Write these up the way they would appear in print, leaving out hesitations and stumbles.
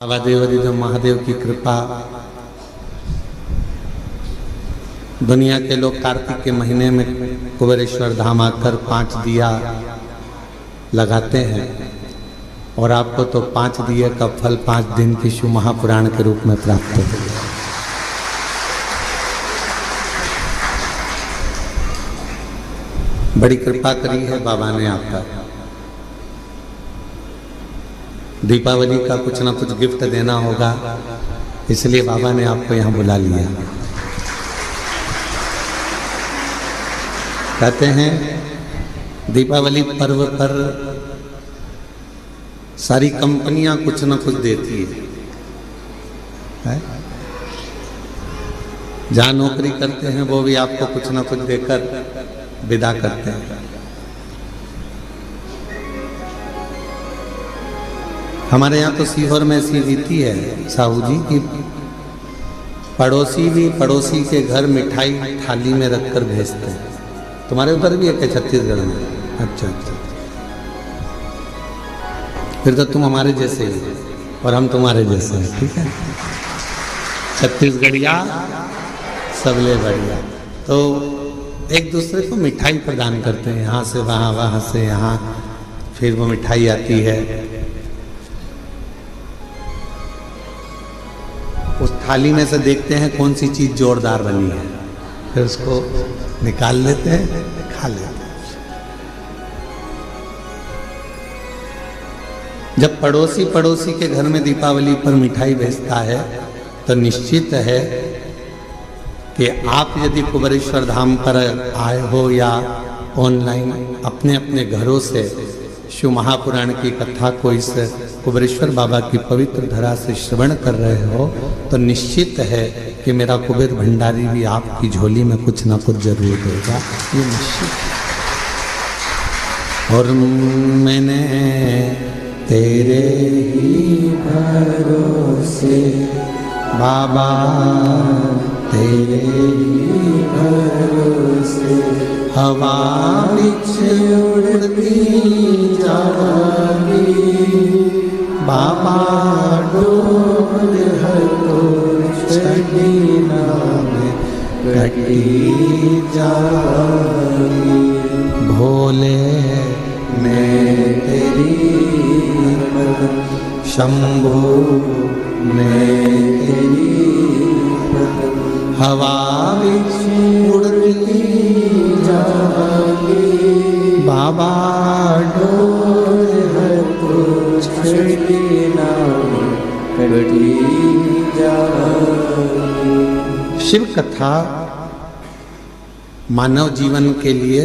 बाबा देवरिदम महादेव की कृपा। दुनिया के लोग कार्तिक के महीने में कुबेरेश्वर धाम आकर 5 दिया लगाते हैं और आपको तो 5 दिए का फल 5 दिन की शिव महापुराण के रूप में प्राप्त हो। बड़ी कृपा करी है बाबा ने आपका। दीपावली का कुछ ना कुछ गिफ्ट देना होगा, इसलिए बाबा ने आपको यहाँ बुला लिया। कहते हैं दीपावली पर्व पर सारी कंपनियां कुछ ना कुछ देती है? जहाँ नौकरी करते हैं वो भी आपको कुछ ना कुछ देकर विदा करते हैं। हमारे यहाँ तो सीहोर में ऐसी रीति है साहू जी की, पड़ोसी भी पड़ोसी के घर मिठाई थाली में रखकर भेजते हैं। तुम्हारे उधर भी है छत्तीसगढ़ में? अच्छा अच्छा, फिर तो तुम हमारे जैसे ही और हम तुम्हारे जैसे हैं। ठीक है, छत्तीसगढ़िया सबले बढ़िया। तो एक दूसरे को मिठाई प्रदान करते हैं, यहाँ से वहाँ, वहाँ से यहाँ, फिर वो मिठाई आती है। उस थाली में से देखते हैं कौन सी चीज जोरदार बनी है, फिर उसको निकाल लेते हैं, खा लेते हैं। जब पड़ोसी पड़ोसी के घर में दीपावली पर मिठाई भेजता है तो निश्चित है कि आप यदि कुबेरेश्वर धाम पर आए हो या ऑनलाइन अपने अपने घरों से शिव महापुराण की कथा को इस कुबेरेश्वर बाबा की पवित्र धरा से श्रवण कर रहे हो तो निश्चित है कि मेरा कुबेर भंडारी भी आपकी झोली में कुछ ना कुछ जरूर देगा, ये निश्चित है। और मैंने तेरे ही भरोसे बाबा, तेरे ही भरोसे हवा बिच उड़ती जाएगी बाबा, डोल है तो छड़ी नाम कटी जाएगी। भोले मैं तेरी शंभो मैं तेरी हवा बिच उड़ती जाएगी बाबा, डोल है तो छड़ी नाम कटी जाएगी। शिव कथा मानव जीवन के लिए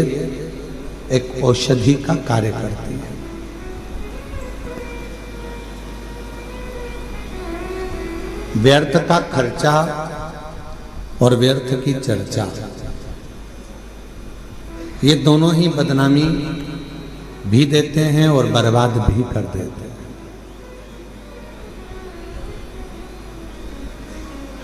एक औषधि का कार्य करती है। व्यर्थ का खर्चा और व्यर्थ की चर्चा, ये दोनों ही बदनामी भी देते हैं और बर्बाद भी कर देते हैं।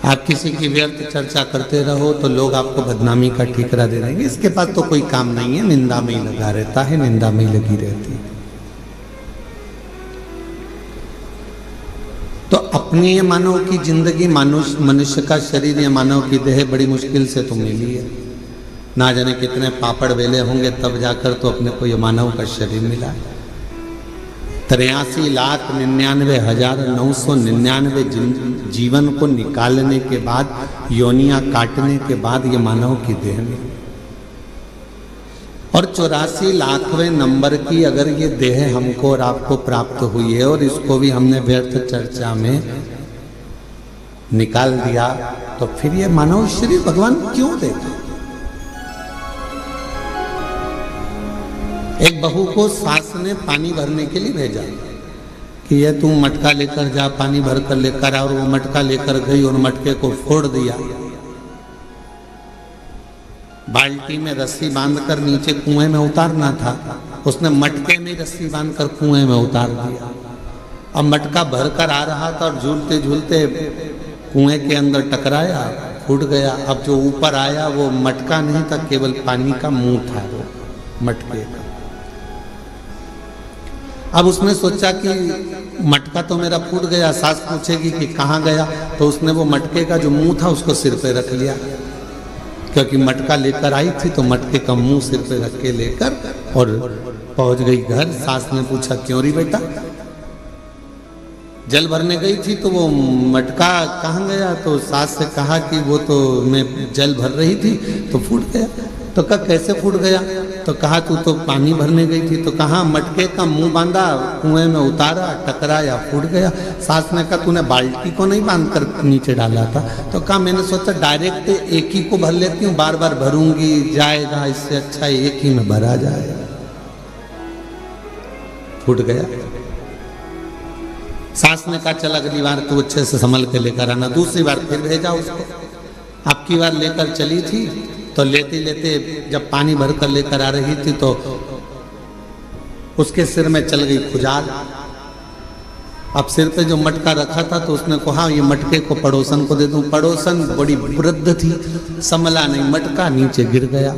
आप किसी की व्यर्थ चर्चा करते रहो तो लोग आपको बदनामी का ठीकरा दे देंगे, इसके पास तो कोई काम नहीं है, निंदा में ही लगा रहता है, निंदा में ही लगी रहती है। तो अपनी ये मानव की जिंदगी, मनुष्य का शरीर या मानव की देह बड़ी मुश्किल से तो मिली है। ना जाने कितने पापड़ वेले होंगे तब जाकर तो अपने को ये मानव का शरीर मिला है। 83,99,999 जीवन को निकालने के बाद, योनियां काटने के बाद ये मानव की देह मिली। और 84 लाखवें नंबर की अगर ये देह हमको और आपको प्राप्त हुई है और इसको भी हमने व्यर्थ चर्चा में निकाल दिया तो फिर ये मानव शरीर भगवान क्यों देगा? एक बहू को सास ने पानी भरने के लिए भेजा कि ये तुम मटका लेकर जा, पानी भर कर लेकर आ, और वो मटका लेकर गई और मटके को फोड़ दिया। बाल्टी में रस्सी बांधकर नीचे कुएं में उतारना था, उसने मटके में रस्सी बांधकर कुएं में उतार दिया। अब मटका भरकर आ रहा था और झूलते झूलते कुएं के अंदर टकराया, फूट गया। अब जो ऊपर आया वो मटका नहीं था, केवल पानी का मुंह था वो मटके का। अब उसने सोचा कि मटका तो मेरा फूट गया, सास पूछेगी कि कहाँ गया, तो उसने वो मटके का जो मुंह था उसको सिर पे रख लिया, क्योंकि मटका लेकर आई थी तो मटके का मुंह सिर पे रख के लेकर और पहुंच गई घर। सास ने पूछा क्यों री बेटा? जल भरने गई थी तो वो मटका कहाँ गया? तो सास से कहा कि वो तो मैं जल भर रही थी तो फूट गया। तो कहा कैसे फूट गया? तो कहा तू तो पानी भरने गई थी। तो कहा मटके का मुंह बांधा, कुएं में उतारा, टकराया, फूट गया। सास ने कहा तूने बाल्टी को नहीं बांध कर नीचे डाला था? तो कहा मैंने सोचा डायरेक्ट एक ही को भर लेती हूँ, बार बार भरूंगी जाएगा, इससे अच्छा एक ही में भरा जाए। फूट गया। सास ने कहा चल अगली बार तू अच्छे से संभल के लेकर आना। दूसरी बार फिर भेजा उसको। अब की बार लेकर चली थी तो लेते लेते जब पानी भर कर लेकर आ रही थी तो उसके सिर में चल गई खुजाल। अब सिर पे जो मटका रखा था तो उसने कहा ये मटके को पड़ोसन को दे दूं। पड़ोसन बड़ी वृद्ध थी, संभला नहीं, मटका नीचे गिर गया,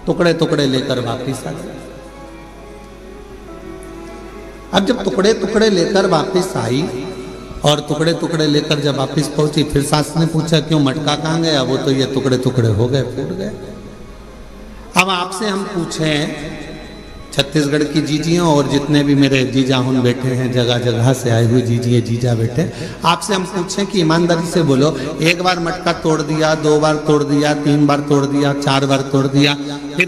टुकड़े टुकड़े लेकर वापिस आ गया। अब जब टुकड़े टुकड़े लेकर वापिस आई और टुकड़े टुकड़े लेकर जब वापिस पहुंची, फिर सास ने पूछा क्यों मटका कहाँ गया? वो तो ये टुकड़े टुकड़े हो गए, फूट गए। अब आपसे हम पूछें, छत्तीसगढ़ की जीजियों और जितने भी मेरे जीजा हुन बैठे हैं, जगह जगह से आए हुए जीजिए जीजा बैठे, आपसे हम पूछें कि ईमानदारी से बोलो, एक बार मटका तोड़ दिया, 2 बार तोड़ दिया, 3 बार तोड़ दिया, 4 बार तोड़ दिया, फिर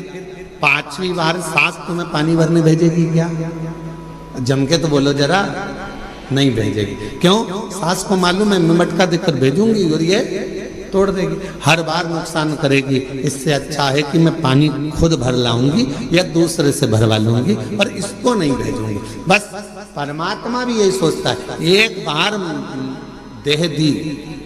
5वीं बार सास तुम्हें पानी भरने भेजेगी क्या? जम के तो बोलो जरा, नहीं भेजेगी। क्यों? सास को मालूम है मैं मटका देकर भेजूंगी और ये तोड़ देगी, हर बार नुकसान करेगी। इससे अच्छा है कि मैं पानी खुद भर लाऊंगी या दूसरे से भरवा लूंगी और इसको नहीं भेजूंगी। बस परमात्मा भी यही सोचता है, एक बार देह दी,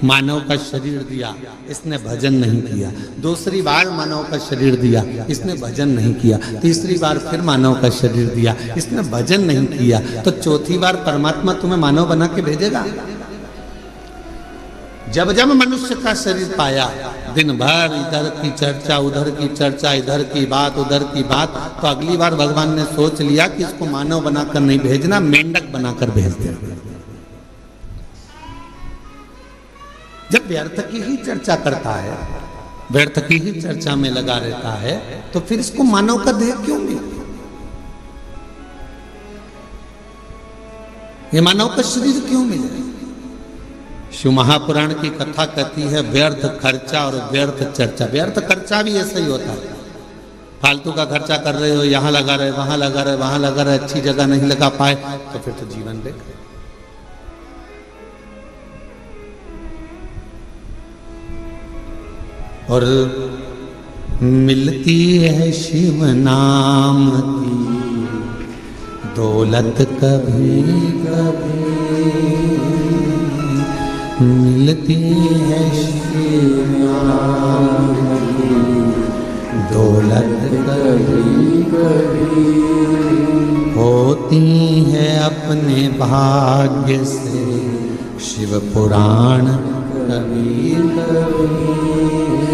मानव का शरीर दिया, इसने भजन नहीं किया। दूसरी बार मानव का शरीर दिया, इसने भजन नहीं किया। तीसरी बार फिर मानव का शरीर दिया, इसने भजन नहीं किया। तो चौथी बार परमात्मा तुम्हें मानव बना के भेजेगा। जब जब मनुष्य का शरीर पाया, दिन भर इधर की चर्चा, उधर की चर्चा, इधर की बात, उधर की बात, तो अगली बार भगवान ने सोच लिया कि इसको मानव बनाकर नहीं भेजना, मेंढक बनाकर भेज देना। जब व्यर्थ की ही चर्चा करता है, व्यर्थ की ही चर्चा में लगा रहता है, तो फिर इसको मानव का देह क्यों मिला? ये मानव का शरीर क्यों मिला? शिव महापुराण की कथा कहती है व्यर्थ खर्चा और व्यर्थ चर्चा। व्यर्थ खर्चा भी ऐसा ही होता है, फालतू का खर्चा कर रहे हो, यहाँ लगा रहे, वहां लगा रहे, वहां लगा रहे, अच्छी जगह नहीं लगा पाए तो फिर तो जीवन बेकार। और मिलती है शिव नाम की दौलत कभी कभी, मिलती है शिव नाम की दौलत कभी कभी, होती है अपने भाग्य से शिव पुराण कभी कभी।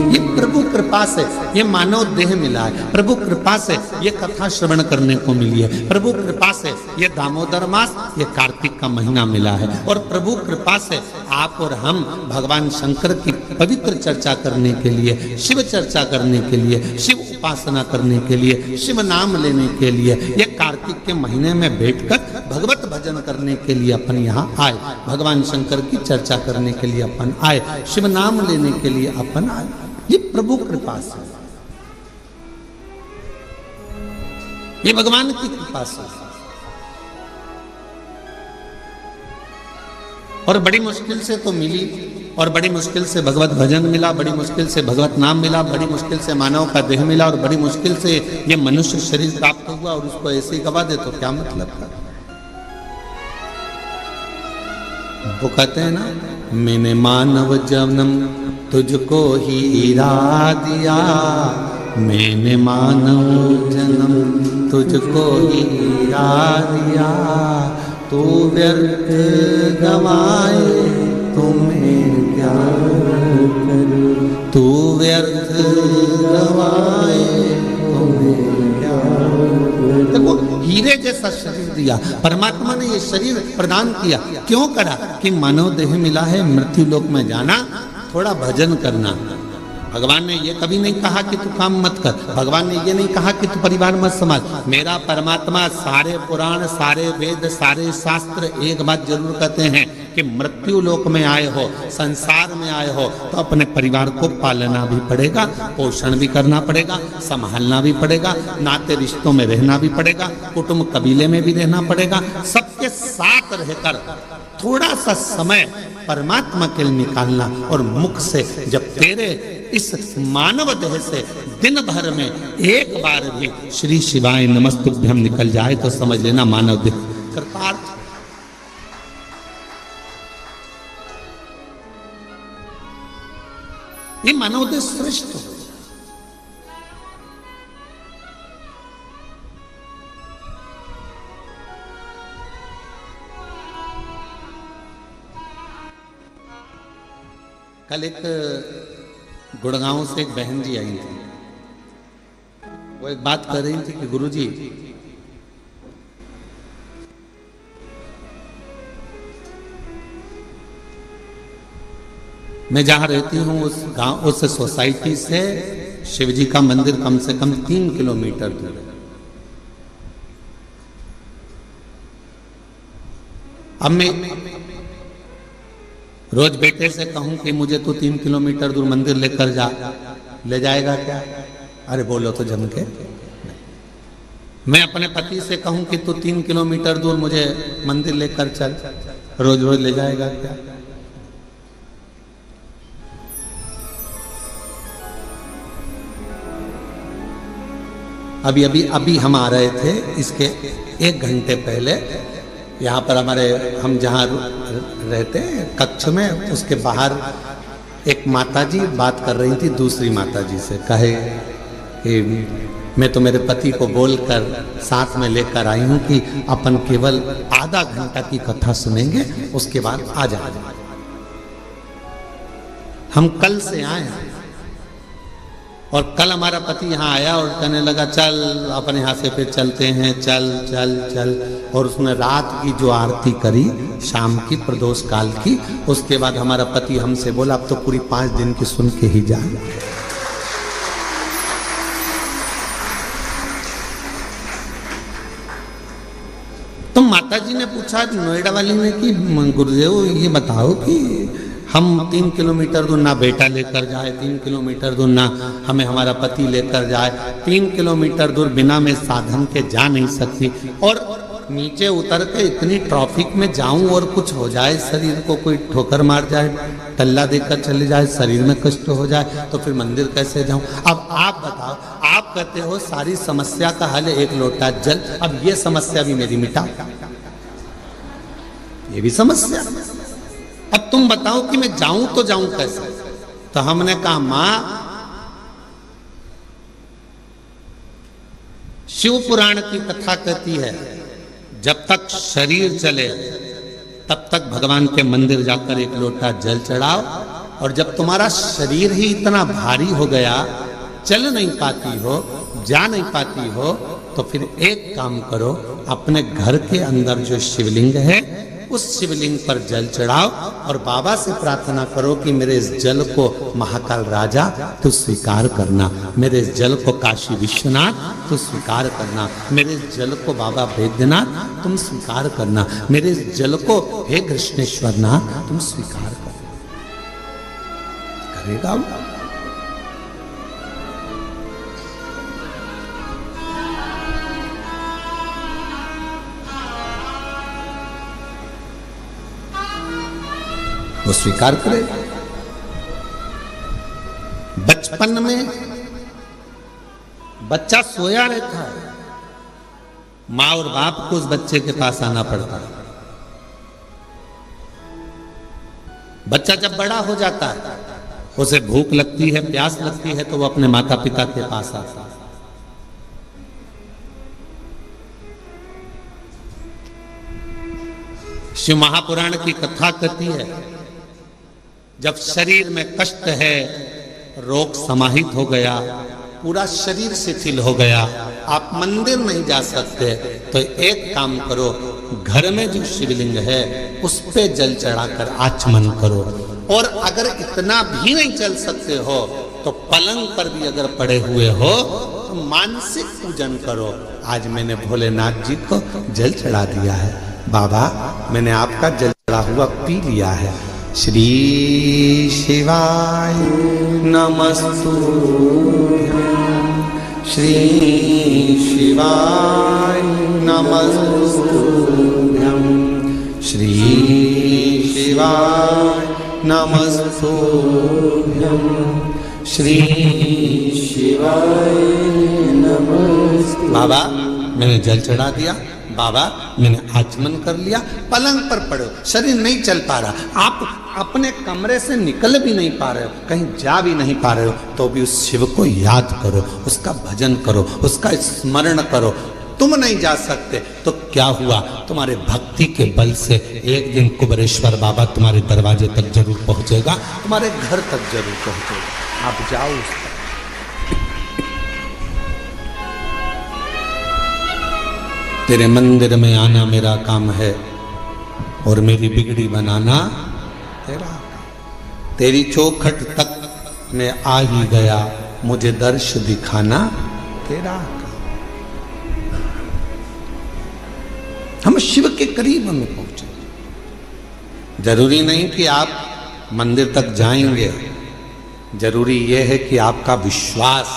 ये प्रभु कृपा से ये मानव देह मिला है, प्रभु कृपा से ये कथा श्रवण करने को मिली है, प्रभु कृपा से ये दामोदर मास, ये कार्तिक का महीना मिला है, और प्रभु कृपा से आप और हम भगवान शंकर की पवित्र चर्चा करने के लिए, शिव चर्चा करने के लिए, शिव उपासना करने के लिए, शिव नाम लेने के लिए, ये कार्तिक के महीने में बैठकर भगवत भजन करने के लिए अपन यहाँ आए, भगवान शंकर की चर्चा करने के लिए अपन आए, शिव नाम लेने के लिए अपन आए। ये प्रभु कृपा से, ये भगवान की कृपा से। और बड़ी मुश्किल से तो मिली, और बड़ी मुश्किल से भगवत भजन मिला, बड़ी मुश्किल से भगवत नाम मिला, बड़ी मुश्किल से मानव का देह मिला, और बड़ी मुश्किल से ये मनुष्य शरीर प्राप्त हुआ, और उसको ऐसे ही गवा दे तो क्या मतलब का? वो कहते हैं ना, मैंने मानव जन्म तुझको ही हीरा दिया, मैंने मानव जन्म तुझको ही हीरा दिया, तू व्यर्थ गवाए तुम्हें क्या करूं, तू व्यर्थ गवाए तुम्हें क्या करूं। को हीरे जैसा शरीर दिया। परमात्मा ने ये शरीर प्रदान किया, क्यों करा? कि मानव देह मिला है, मृत्यु लोक में जाना, थोड़ा भजन करना। भगवान ने ये कभी नहीं कहा कि तू काम मत कर, भगवान ने ये नहीं कहा कि तू परिवार मत संभाल। मेरा परमात्मा सारे पुराण, सारे वेद, सारे शास्त्र एक बात जरूर कहते हैं कि मृत्यु लोक में आए हो, संसार में आए हो, तो अपने परिवार को पालना भी पड़ेगा, पोषण भी करना पड़ेगा, संभालना भी पड़ेगा, नाते रिश्तों में रहना भी पड़ेगा, कुटुंब कबीले में भी रहना पड़ेगा। सबके साथ रहकर थोड़ा सा समय परमात्मा के लिए निकालना, और मुख से जब तेरे इस मानव देह से दिन भर में एक बार भी श्री शिवाय नमस्तुभ्यम निकल जाए तो समझ लेना मानव देह कृतार्थ। ये मानव देह श्रेष्ठ हो। कल एक गुड़गांव से एक बहन जी आई थी, वो एक बात कर रही थी कि गुरुजी, मैं जहां रहती हूं उस गांव, उस सोसाइटी से शिवजी का मंदिर कम से कम 3 किलोमीटर दूर है। अब मैं रोज बेटे से कहूं कि मुझे तो 3 किलोमीटर दूर मंदिर लेकर जा, ले जाएगा क्या? अरे बोलो तो जम के। मैं अपने पति से कहूं कि तू 3 किलोमीटर दूर मुझे मंदिर लेकर चल, रोज रोज ले जाएगा क्या? अभी हम आ रहे थे, इसके 1 घंटे पहले यहाँ पर हमारे, हम जहाँ रहते हैं कक्ष में, उसके बाहर एक माताजी बात कर रही थी दूसरी माताजी से। कहे कि मैं तो मेरे पति को बोलकर साथ में लेकर आई हूँ कि अपन केवल आधा घंटा की कथा सुनेंगे, उसके बाद आ जाएंगे। हम कल से आए हैं और कल हमारा पति यहाँ आया और कहने लगा चल अपन यहाँ से फिर चलते हैं, चल चल चल। और उसने रात की जो आरती करी शाम की प्रदोष काल की, उसके बाद हमारा पति हमसे बोला अब तो पूरी 5 दिन की सुन के ही जाए। तो माताजी ने पूछा नोएडा वाली ने कि गुरुदेव ये बताओ कि हम 3 किलोमीटर दूर ना बेटा लेकर जाए, 3 किलोमीटर दूर ना हमें हमारा पति लेकर जाए, 3 किलोमीटर दूर बिना मैं साधन के जा नहीं सकती, और नीचे उतर के इतनी ट्रैफिक में जाऊं और कुछ हो जाए, शरीर को कोई ठोकर मार जाए, टल्ला देकर चले जाए, शरीर में कष्ट हो जाए, तो फिर मंदिर कैसे जाऊं? अब आप बताओ, आप कहते हो सारी समस्या का हल 1 लोटा जल, अब ये समस्या भी मेरी मिटा, ये भी समस्या। अब तुम बताओ कि मैं जाऊं तो जाऊं कैसे? तो हमने कहा मां, शिव पुराण की कथा कहती है जब तक शरीर चले तब तक भगवान के मंदिर जाकर 1 लोटा जल चढ़ाओ, और जब तुम्हारा शरीर ही इतना भारी हो गया, चल नहीं पाती हो, जा नहीं पाती हो, तो फिर एक काम करो, अपने घर के अंदर जो शिवलिंग है उस शिवलिंग पर जल चढ़ाओ और बाबा से प्रार्थना करो कि मेरे इस जल को महाकाल राजा तू स्वीकार करना, मेरे इस जल को काशी विश्वनाथ तू स्वीकार करना, मेरे इस जल को बाबा वैद्यनाथ तुम स्वीकार करना, मेरे इस जल को हे कृष्णेश्वर नाथ तुम स्वीकार करना। करेगा वो, स्वीकार करे। बचपन में बच्चा सोया रहता है, माँ और बाप को उस बच्चे के पास आना पड़ता है। बच्चा जब बड़ा हो जाता है, उसे भूख लगती है, प्यास लगती है, तो वो अपने माता पिता के पास आता है। शिव महापुराण की कथा कहती है जब शरीर में कष्ट है, रोग समाहित हो गया, पूरा शरीर शिथिल हो गया, आप मंदिर नहीं जा सकते तो एक काम करो, घर में जो शिवलिंग है उस पे जल चढ़ाकर आचमन करो। और अगर इतना भी नहीं चल सकते हो तो पलंग पर भी अगर पड़े हुए हो तो मानसिक पूजन करो। आज मैंने भोलेनाथ जी को जल चढ़ा दिया है, बाबा मैंने आपका जल चढ़ा हुआ पी लिया है। श्री शिवाय नमस्तुभ्यं, श्री शिवाय नमस्तुभ्यं, श्री शिवाय नमस्तुभ्यं, श्री शिवाय नमस्तुभ्यं। बाबा मैंने जल चढ़ा दिया, बाबा मैंने आचमन कर लिया, पलंग पर पड़ो, शरीर नहीं चल पा रहा, आप अपने कमरे से निकल भी नहीं पा रहे हो, कहीं जा भी नहीं पा रहे हो, तो भी उस शिव को याद करो, उसका भजन करो, उसका स्मरण करो। तुम नहीं जा सकते तो क्या हुआ, तुम्हारे भक्ति के बल से एक दिन कुबेरेश्वर बाबा तुम्हारे दरवाजे तक जरूर पहुंचेगा, तुम्हारे घर तक जरूर पहुंचेगा। आप जाओ उस तक। तेरे मंदिर में आना मेरा काम है और मेरी बिगड़ी बनाना तेरा काम। तेरी चौखट तक मैं आ ही गया, मुझे दर्श दिखाना तेरा काम। हम शिव के करीब में पहुंचे। जरूरी नहीं कि आप मंदिर तक जाएंगे, जरूरी यह है कि आपका विश्वास,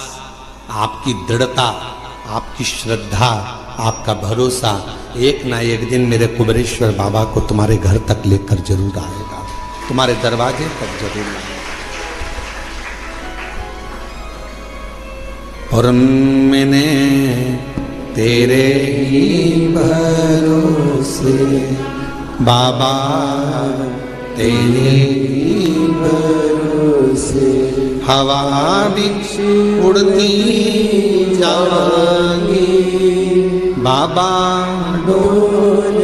आपकी दृढ़ता, आपकी श्रद्धा, आपका भरोसा एक ना एक दिन मेरे कुबेरेश्वर बाबा को तुम्हारे घर तक लेकर जरूर आएगा, तुम्हारे दरवाजे तक जरूर आएगा। और मैंने तेरे ही भरोसे बाबा, तेरे ही भरोसे हवा भी उड़ती जाएगी, बाबा डोर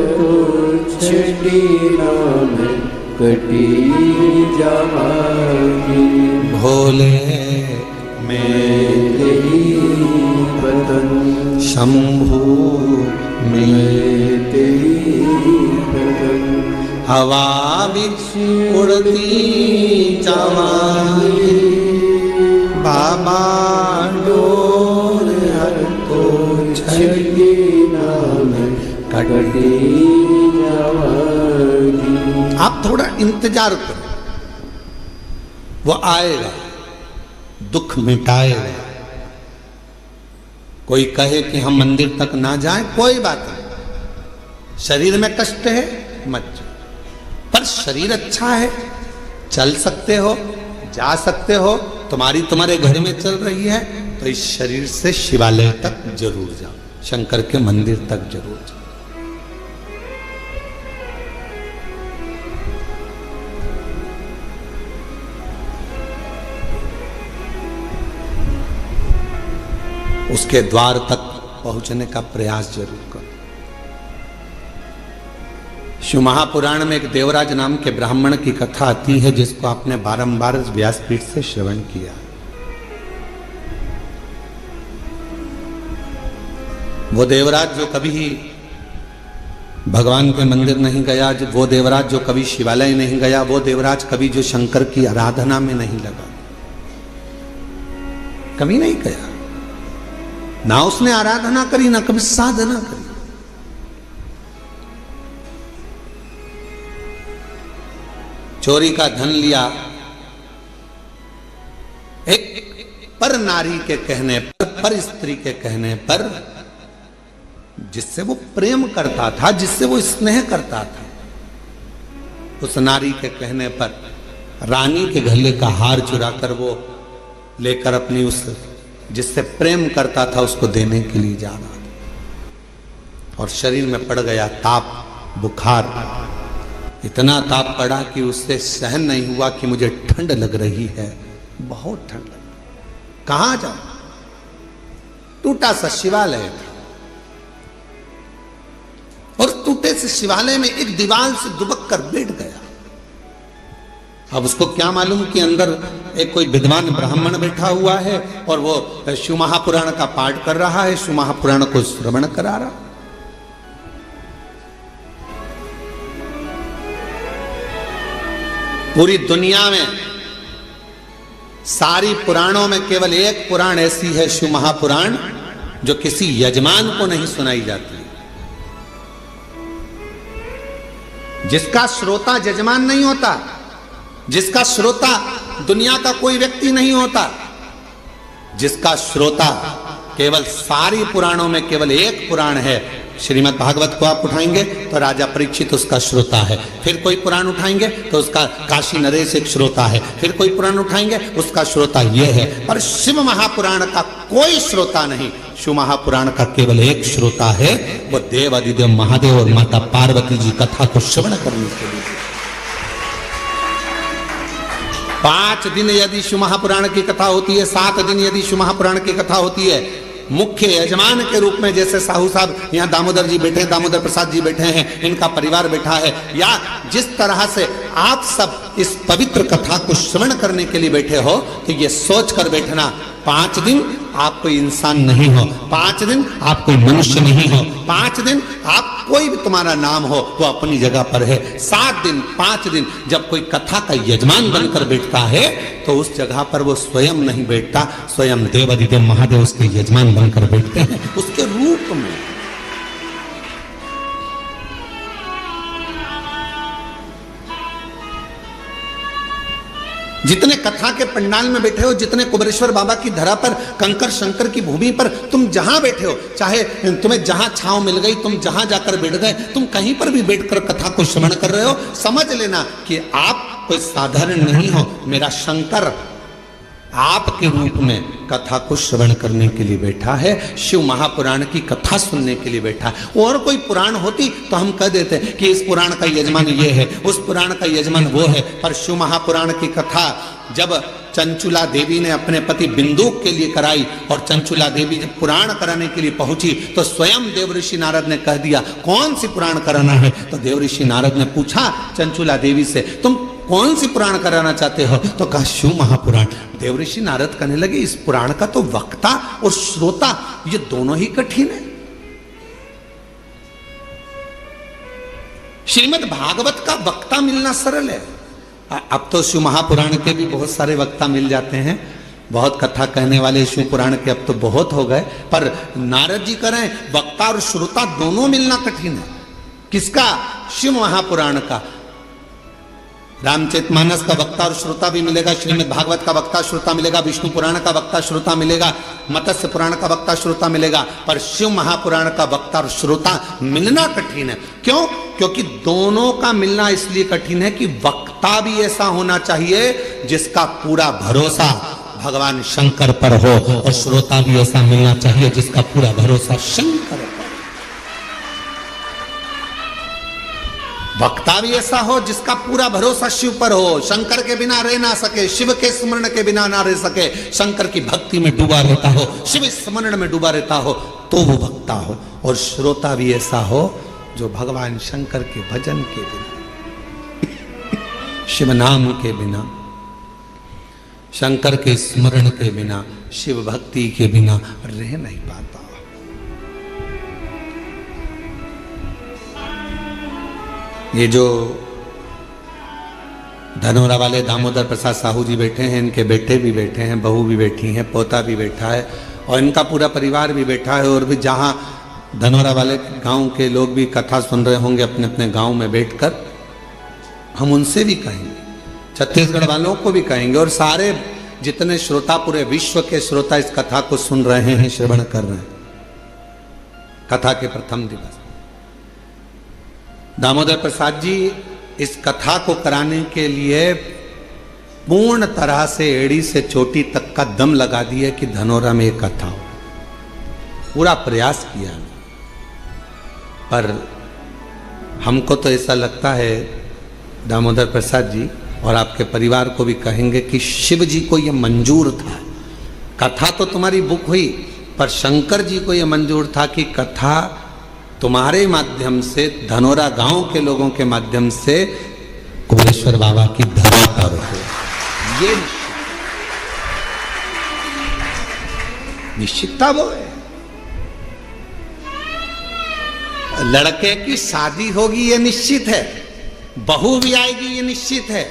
को छड़ी नाम कटी जाएगी। भोले मेरे बदन शंभू मेरे बदन हवा भी उड़ती जाएगी, बाबा डोर को छड़ी नाम कटी जाएगी। आप थोड़ा इंतजार करो, वो आएगा, दुख मिटाएगा। कोई कहे कि हम मंदिर तक ना जाएं, कोई बात नहीं, शरीर में कष्ट है मत जाओ, पर शरीर अच्छा है, चल सकते हो, जा सकते हो, तुम्हारे घर में चल रही है, तो इस शरीर से शिवालय तक जरूर जाओ, शंकर के मंदिर तक जरूर जाओ। उसके द्वार तक पहुंचने का प्रयास जरूर करो। शिव महापुराण में एक देवराज नाम के ब्राह्मण की कथा आती है, जिसको आपने बारंबार व्यासपीठ से श्रवण किया। वो देवराज जो कभी भगवान के मंदिर नहीं गया, वो देवराज जो कभी शिवालय नहीं गया, वो देवराज कभी जो शंकर की आराधना में नहीं लगा, कभी नहीं गया, ना उसने आराधना करी, ना कभी साधना करी। चोरी का धन लिया, एक पर नारी के कहने पर स्त्री के कहने पर, जिससे वो प्रेम करता था, जिससे वो स्नेह करता था, उस नारी के कहने पर रानी के गले का हार चुराकर वो लेकर अपनी उस जिससे प्रेम करता था उसको देने के लिए जा रहा था, और शरीर में पड़ गया ताप, बुखार। इतना ताप पड़ा कि उससे सहन नहीं हुआ कि मुझे ठंड लग रही है, बहुत ठंड लग रही। कहां जाऊं? टूटा सा शिवालय था, और टूटे से शिवालय में एक दीवार से दुबक कर बैठ गया। अब उसको क्या मालूम कि अंदर एक कोई विद्वान ब्राह्मण बैठा हुआ है और वो शिव महापुराण का पाठ कर रहा है, शिव महापुराण को श्रवण करा रहा। पूरी दुनिया में सारी पुराणों में केवल एक पुराण ऐसी है, शिव महापुराण, जो किसी यजमान को नहीं सुनाई जाती, जिसका श्रोता यजमान नहीं होता, जिसका श्रोता दुनिया का कोई व्यक्ति नहीं होता, जिसका श्रोता केवल सारी पुराणों में केवल एक पुराण है। श्रीमद् भागवत को आप उठाएंगे तो राजा परीक्षित उसका श्रोता है, फिर कोई पुराण उठाएंगे तो उसका काशी नरेश एक श्रोता है, फिर कोई पुराण उठाएंगे उसका श्रोता ये है, पर शिव महापुराण का कोई श्रोता नहीं। शिव महापुराण का केवल एक श्रोता है, वो देव अधिदेव महादेव और माता पार्वती जी कथा को श्रवण करने के लिए। 5 दिन यदि शिव महापुराण की कथा होती है, 7 दिन यदि शिव महापुराण की कथा होती है, मुख्य यजमान के रूप में जैसे साहू साहब यहाँ दामोदर जी बैठे हैं, दामोदर प्रसाद जी बैठे हैं, इनका परिवार बैठा है, या जिस तरह से आप सब इस पवित्र कथा को श्रवण करने के लिए बैठे हो, तो ये सोच कर बैठना 5 दिन आप कोई इंसान नहीं हो, 5 दिन आप कोई मनुष्य नहीं हो, 5 दिन आप कोई भी तुम्हारा नाम हो वो अपनी जगह पर है। 7 दिन 5 दिन जब कोई कथा का यजमान बनकर बैठता है तो उस जगह पर वो स्वयं नहीं बैठता, स्वयं देवाधिदेव महादेव उसके यजमान बनकर बैठते हैं उसके रूप में। जितने कथा के पंडाल में बैठे हो, जितने कुबेरेश्वर बाबा की धरा पर, कंकर शंकर की भूमि पर तुम जहां बैठे हो, चाहे तुम्हें जहां छांव मिल गई, तुम जहां जाकर बैठ गए, तुम कहीं पर भी बैठकर कथा को श्रवण कर रहे हो, समझ लेना कि आप कोई साधारण नहीं हो। मेरा शंकर आपके रूप में कथा को श्रवण करने के लिए बैठा है, शिव महापुराण की कथा सुनने के लिए बैठा है। और कोई पुराण होती तो हम कह देते कि इस पुराण का यजमान ये है, उस पुराण का यजमान वो है, पर शिव महापुराण की कथा जब चंचुला देवी ने अपने पति बिंदुक के लिए कराई और चंचुला देवी जब पुराण कराने के लिए पहुंची तो स्वयं देवऋषि नारद ने कह दिया कौन सी पुराण कराना है। तो देवऋषि नारद ने पूछा चंचुला देवी से, तुम कौन सी पुराण कराना चाहते हो? तो कहा शिव महापुराण। देवऋषि नारद कहने लगे इस पुराण का तो वक्ता और श्रोता ये दोनों ही कठिन है। श्रीमद् भागवत का वक्ता मिलना सरल है। अब तो शिव महापुराण के भी बहुत सारे वक्ता मिल जाते हैं, बहुत कथा कहने वाले शिव पुराण के अब तो बहुत हो गए, पर नारद जी कह रहे हैं वक्ता और श्रोता दोनों मिलना कठिन है। किसका? शिव महापुराण का। रामचरितमानस का वक्ता और श्रोता भी मिलेगा, श्रीमद् भागवत का वक्ता श्रोता मिलेगा, विष्णु पुराण का वक्ता श्रोता मिलेगा, मत्स्य पुराण का वक्ता श्रोता मिलेगा, पर शिव महापुराण का वक्ता और श्रोता मिलना कठिन है। क्यों? क्योंकि दोनों का मिलना इसलिए कठिन है कि वक्ता भी ऐसा होना चाहिए जिसका पूरा भरोसा भगवान शंकर पर हो, और श्रोता भी ऐसा मिलना चाहिए जिसका पूरा भरोसा शंकर पर। वक्ता भी ऐसा हो जिसका पूरा भरोसा शिव पर हो, शंकर के बिना रह ना सके, शिव के स्मरण के बिना ना रह सके, शंकर की भक्ति में डूबा रहता हो, शिव स्मरण में डूबा रहता हो, तो वो वक्ता हो। और श्रोता भी ऐसा हो जो भगवान शंकर के भजन के बिना, शिव नाम के बिना, शंकर के स्मरण के बिना, शिव भक्ति के बिना रह नहीं पाता। ये जो धनोरा वाले दामोदर प्रसाद साहू जी बैठे हैं, इनके बेटे भी बैठे हैं, बहू भी बैठी हैं, पोता भी बैठा है और इनका पूरा परिवार भी बैठा है। और भी जहाँ धनोरा वाले गांव के लोग भी कथा सुन रहे होंगे अपने अपने गांव में बैठकर, हम उनसे भी कहेंगे, छत्तीसगढ़ वालों को भी कहेंगे, और सारे जितने श्रोता, पूरे विश्व के श्रोता इस कथा को सुन रहे हैं, श्रवण कर रहे हैं। कथा के प्रथम दिवस दामोदर प्रसाद जी इस कथा को कराने के लिए पूर्ण तरह से एड़ी से चोटी तक का दम लगा दिए कि धनोरा में एक कथा हो। पूरा प्रयास किया, पर हमको तो ऐसा लगता है दामोदर प्रसाद जी और आपके परिवार को भी कहेंगे कि शिव जी को यह मंजूर था। कथा तो तुम्हारी बुक हुई, पर शंकर जी को यह मंजूर था कि कथा तुम्हारे माध्यम से, धनोरा गांव के लोगों के माध्यम से कुबेरेश्वर बाबा की धरा पर ये निश्चितता वो है। लड़के की शादी होगी ये निश्चित है, बहू भी आएगी ये निश्चित है,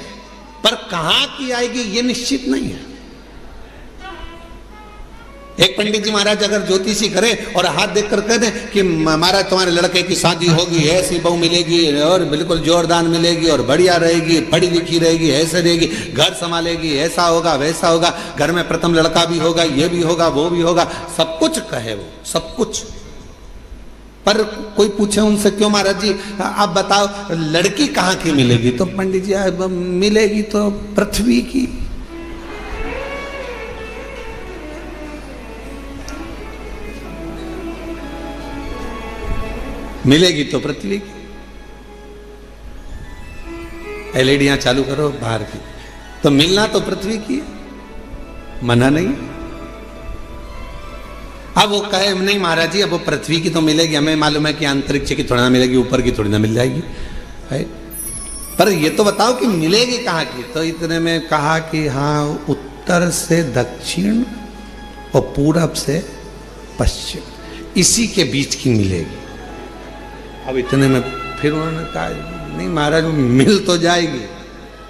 पर कहां की आएगी ये निश्चित नहीं है। एक पंडित जी महाराज अगर ज्योतिषी करे और हाथ देखकर कह दे कि महाराज तुम्हारे लड़के की शादी होगी, ऐसी बहू मिलेगी और बिल्कुल जोरदार मिलेगी और बढ़िया रहेगी, पढ़ी लिखी रहेगी, ऐसे रहेगी, घर संभालेगी, ऐसा होगा वैसा होगा, घर में प्रथम लड़का भी होगा, ये भी होगा वो भी होगा, सब कुछ कहे वो, सब कुछ। पर कोई पूछे उनसे क्यों महाराज जी आप बताओ लड़की कहाँ की मिलेगी, तो पंडित जी मिलेगी तो पृथ्वी की। मिलेगी तो पृथ्वी की। एलईडियां चालू करो बाहर की, तो मिलना तो पृथ्वी की है, मना नहीं। अब वो कहे नहीं महाराज जी अब वो पृथ्वी की तो मिलेगी, हमें मालूम है कि अंतरिक्ष की थोड़ी ना मिलेगी, ऊपर की थोड़ी ना मिल जाएगी है? पर ये तो बताओ कि मिलेगी कहाँ की। तो इतने में कहा कि हाँ उत्तर से दक्षिण और पूरब से पश्चिम, इसी के बीच की मिलेगी। अब इतने में फिर उन्होंने कहा नहीं महाराज मिल तो जाएगी,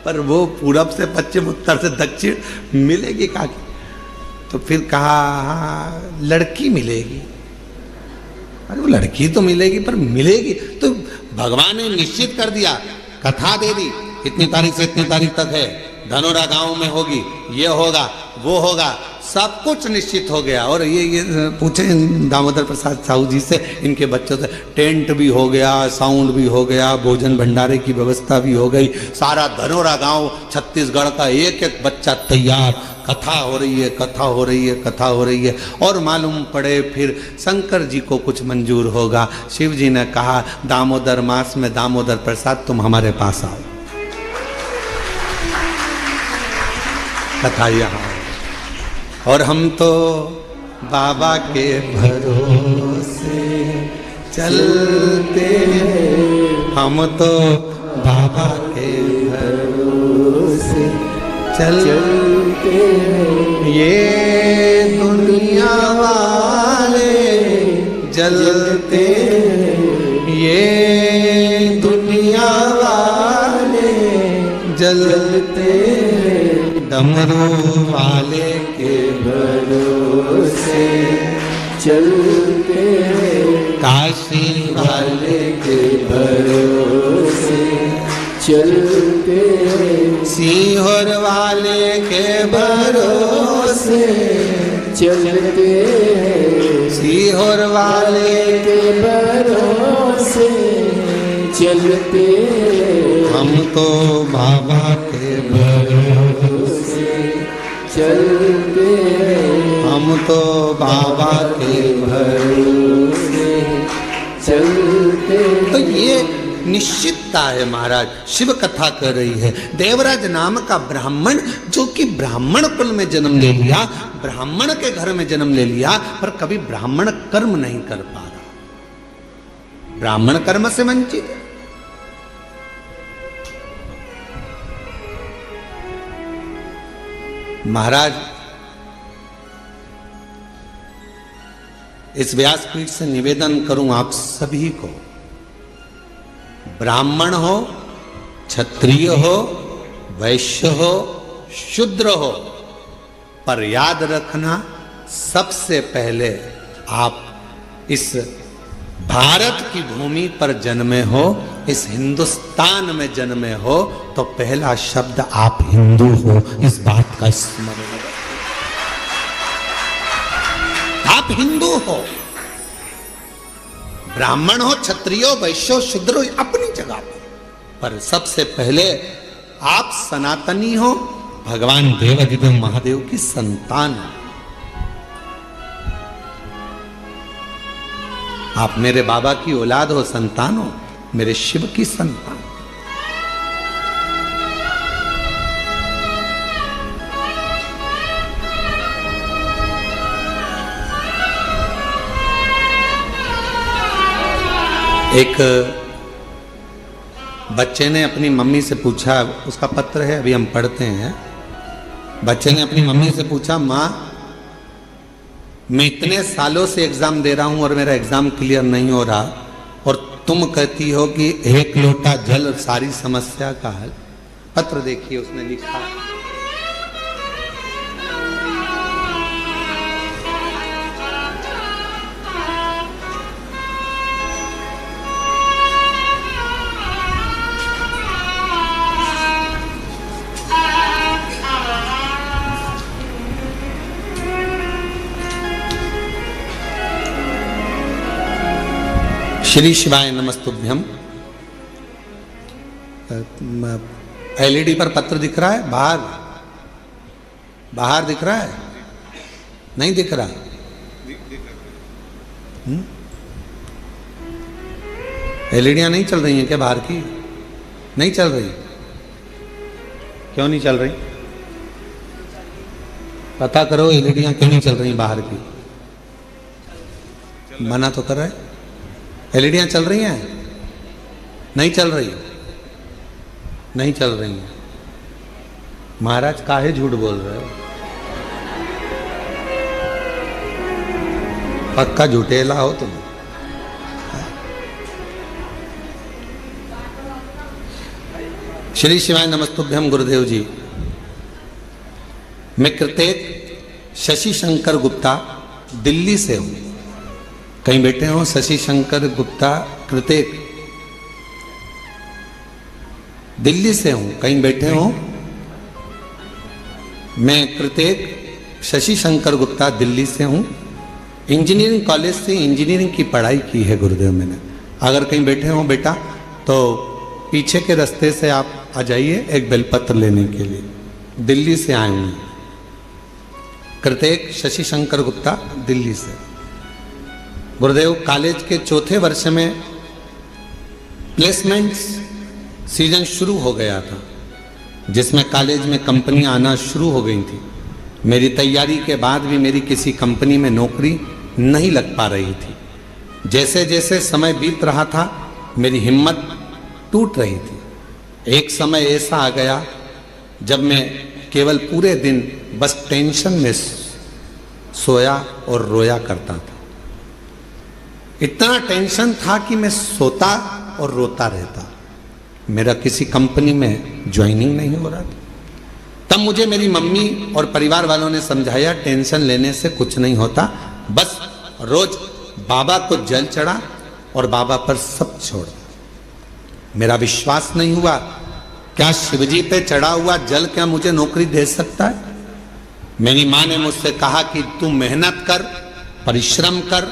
पर वो पूरब से पश्चिम उत्तर से दक्षिण मिलेगी कहाँ की। तो फिर कहा हाँ लड़की मिलेगी। अरे वो लड़की तो मिलेगी पर मिलेगी तो भगवान ने निश्चित कर दिया, कथा दे दी इतनी तारीख से इतनी तारीख तक है, धनोरा गांव में होगी, ये होगा वो होगा, सब कुछ निश्चित हो गया। और ये पूछे दामोदर प्रसाद साहू जी से, इनके बच्चों से, टेंट भी हो गया, साउंड भी हो गया, भोजन भंडारे की व्यवस्था भी हो गई, सारा धनोरा गांव छत्तीसगढ़ का एक एक बच्चा तैयार, कथा हो रही है कथा हो रही है कथा हो रही है। और मालूम पड़े फिर शंकर जी को कुछ मंजूर होगा। शिव जी ने कहा दामोदर मास में दामोदर प्रसाद तुम हमारे पास आओ, कथा यहाँ। और हम तो बाबा के भरोसे चलते हैं, हम तो बाबा के भरोसे चलते हैं, ये दुनिया वाले जलते हैं, ये दुनिया वाले जलते हैं, डमरू वाले के भरोसे चलते हैं, काशी वाले के भरोसे चलते हैं, सीहोर वाले के भरोसे चलते हैं, सीहोर वाले के भरोसे चलते हैं, हम तो बाबा के भरोसे चलते हैं, हम तो बाबा के भरोसे चलते हैं। तो ये निश्चितता है महाराज। शिव कथा कर रही है, देवराज नाम का ब्राह्मण जो कि ब्राह्मण कुल में जन्म ले लिया, ब्राह्मण के घर में जन्म ले लिया, पर कभी ब्राह्मण कर्म नहीं कर पा रहा, ब्राह्मण कर्म से वंचित है। महाराज इस व्यासपीठ से निवेदन करूं आप सभी को, ब्राह्मण हो, क्षत्रिय हो, वैश्य हो, शूद्र हो, पर याद रखना सबसे पहले आप इस भारत की भूमि पर जन्मे हो, इस हिंदुस्तान में जन्मे हो, तो पहला शब्द आप हिंदू हो, इस बात का स्मरण रखें। आप हिंदू हो, ब्राह्मण हो, क्षत्रिय हो, वैश्य हो, शूद्र हो, अपनी जगह पर सबसे पहले आप सनातनी हो, भगवान देवाधिदेव महादेव की संतान हो। आप मेरे बाबा की औलाद हो, संतान हो, मेरे शिव की संतान। एक बच्चे ने अपनी मम्मी से पूछा, उसका पत्र है अभी हम पढ़ते हैं, बच्चे ने अपनी मम्मी से पूछा, माँ मैं इतने सालों से एग्जाम दे रहा हूं और मेरा एग्जाम क्लियर नहीं हो रहा, और तुम कहती हो कि एक लोटा जल सारी समस्या का हल। पत्र देखिए उसने लिखा, श्री शिवाय नमस्तुभ्यम। एलईडी पर पत्र दिख रहा है? बाहर बाहर दिख रहा है? नहीं दिख रहा? एलईडियां नहीं चल रही हैं क्या बाहर की? नहीं चल रही? क्यों नहीं चल रही? पता करो एलईडियां क्यों नहीं चल रही बाहर की। मना तो कर रहा है। एलईडियां चल रही हैं? नहीं चल रही? नहीं चल रही हैं। महाराज काहे झूठ बोल रहे हो? पक्का झूठेला हो तुम। श्री शिवाय नमस्तुभ्यम। गुरुदेव जी, मैं कृतेक शशि शंकर गुप्ता दिल्ली से हूं। कहीं बैठे हो? शशि शंकर गुप्ता कृतेक दिल्ली से हूं। कहीं बैठे हो? मैं कृतेक शशि शंकर गुप्ता दिल्ली से हूं। इंजीनियरिंग कॉलेज से इंजीनियरिंग की पढ़ाई की है गुरुदेव मैंने। अगर कहीं बैठे हो बेटा तो पीछे के रास्ते से आप आ जाइए एक बेलपत्र लेने के लिए। दिल्ली से आए हैं। कृतेक शशि शंकर गुप्ता दिल्ली से। गुरुदेव, कॉलेज के चौथे वर्ष में प्लेसमेंट सीजन शुरू हो गया था, जिसमें कॉलेज में कंपनियां आना शुरू हो गई थी। मेरी तैयारी के बाद भी मेरी किसी कंपनी में नौकरी नहीं लग पा रही थी। जैसे जैसे समय बीत रहा था मेरी हिम्मत टूट रही थी। एक समय ऐसा आ गया जब मैं केवल पूरे दिन बस टेंशन में सोया और रोया करता था। इतना टेंशन था कि मैं सोता और रोता रहता। मेरा किसी कंपनी में ज्वाइनिंग नहीं हो रहा था। तब मुझे मेरी मम्मी और परिवार वालों ने समझाया, टेंशन लेने से कुछ नहीं होता, बस रोज बाबा को जल चढ़ा और बाबा पर सब छोड़। मेरा विश्वास नहीं हुआ, क्या शिवजी पे चढ़ा हुआ जल क्या मुझे नौकरी दे सकता है? मेरी माँ ने मुझसे कहा कि तू मेहनत कर, परिश्रम कर,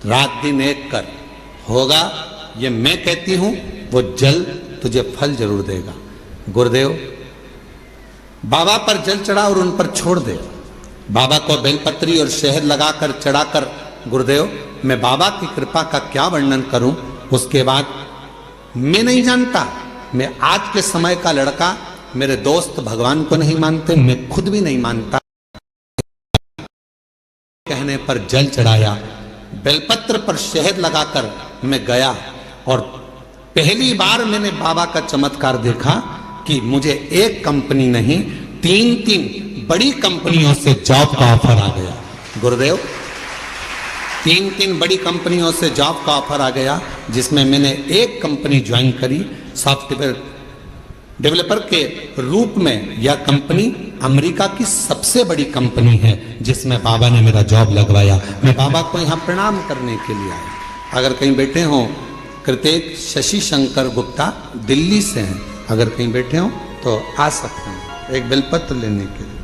रात दिन एक कर, होगा। ये मैं कहती हूं, वो जल तुझे फल जरूर देगा। गुरुदेव, बाबा पर जल चढ़ा और उन पर छोड़ दे। बाबा को बेलपत्री और शहद लगाकर चढ़ाकर, गुरुदेव मैं बाबा की कृपा का क्या वर्णन करूं। उसके बाद मैं नहीं जानता, मैं आज के समय का लड़का, मेरे दोस्त भगवान को नहीं मानते, मैं खुद भी नहीं मानता। कहने पर जल चढ़ाया, बेलपत्र पर शहद लगाकर मैं गया और पहली बार मैंने बाबा का चमत्कार देखा कि मुझे एक कंपनी नहीं, 3 बड़ी कंपनियों से जॉब का ऑफर आ गया। गुरुदेव, 3 बड़ी कंपनियों से जॉब का ऑफर आ गया, जिसमें मैंने एक कंपनी ज्वाइन करी सॉफ्टवेयर डेवलपर के रूप में। यह कंपनी अमेरिका की सबसे बड़ी कंपनी है, जिसमें बाबा ने मेरा जॉब लगवाया। मैं बाबा को यहाँ प्रणाम करने के लिए आया। अगर कहीं बैठे हो, कृतेक शशि शंकर गुप्ता दिल्ली से हैं, अगर कहीं बैठे हो तो आ सकते हैं एक बेलपत्र लेने के लिए।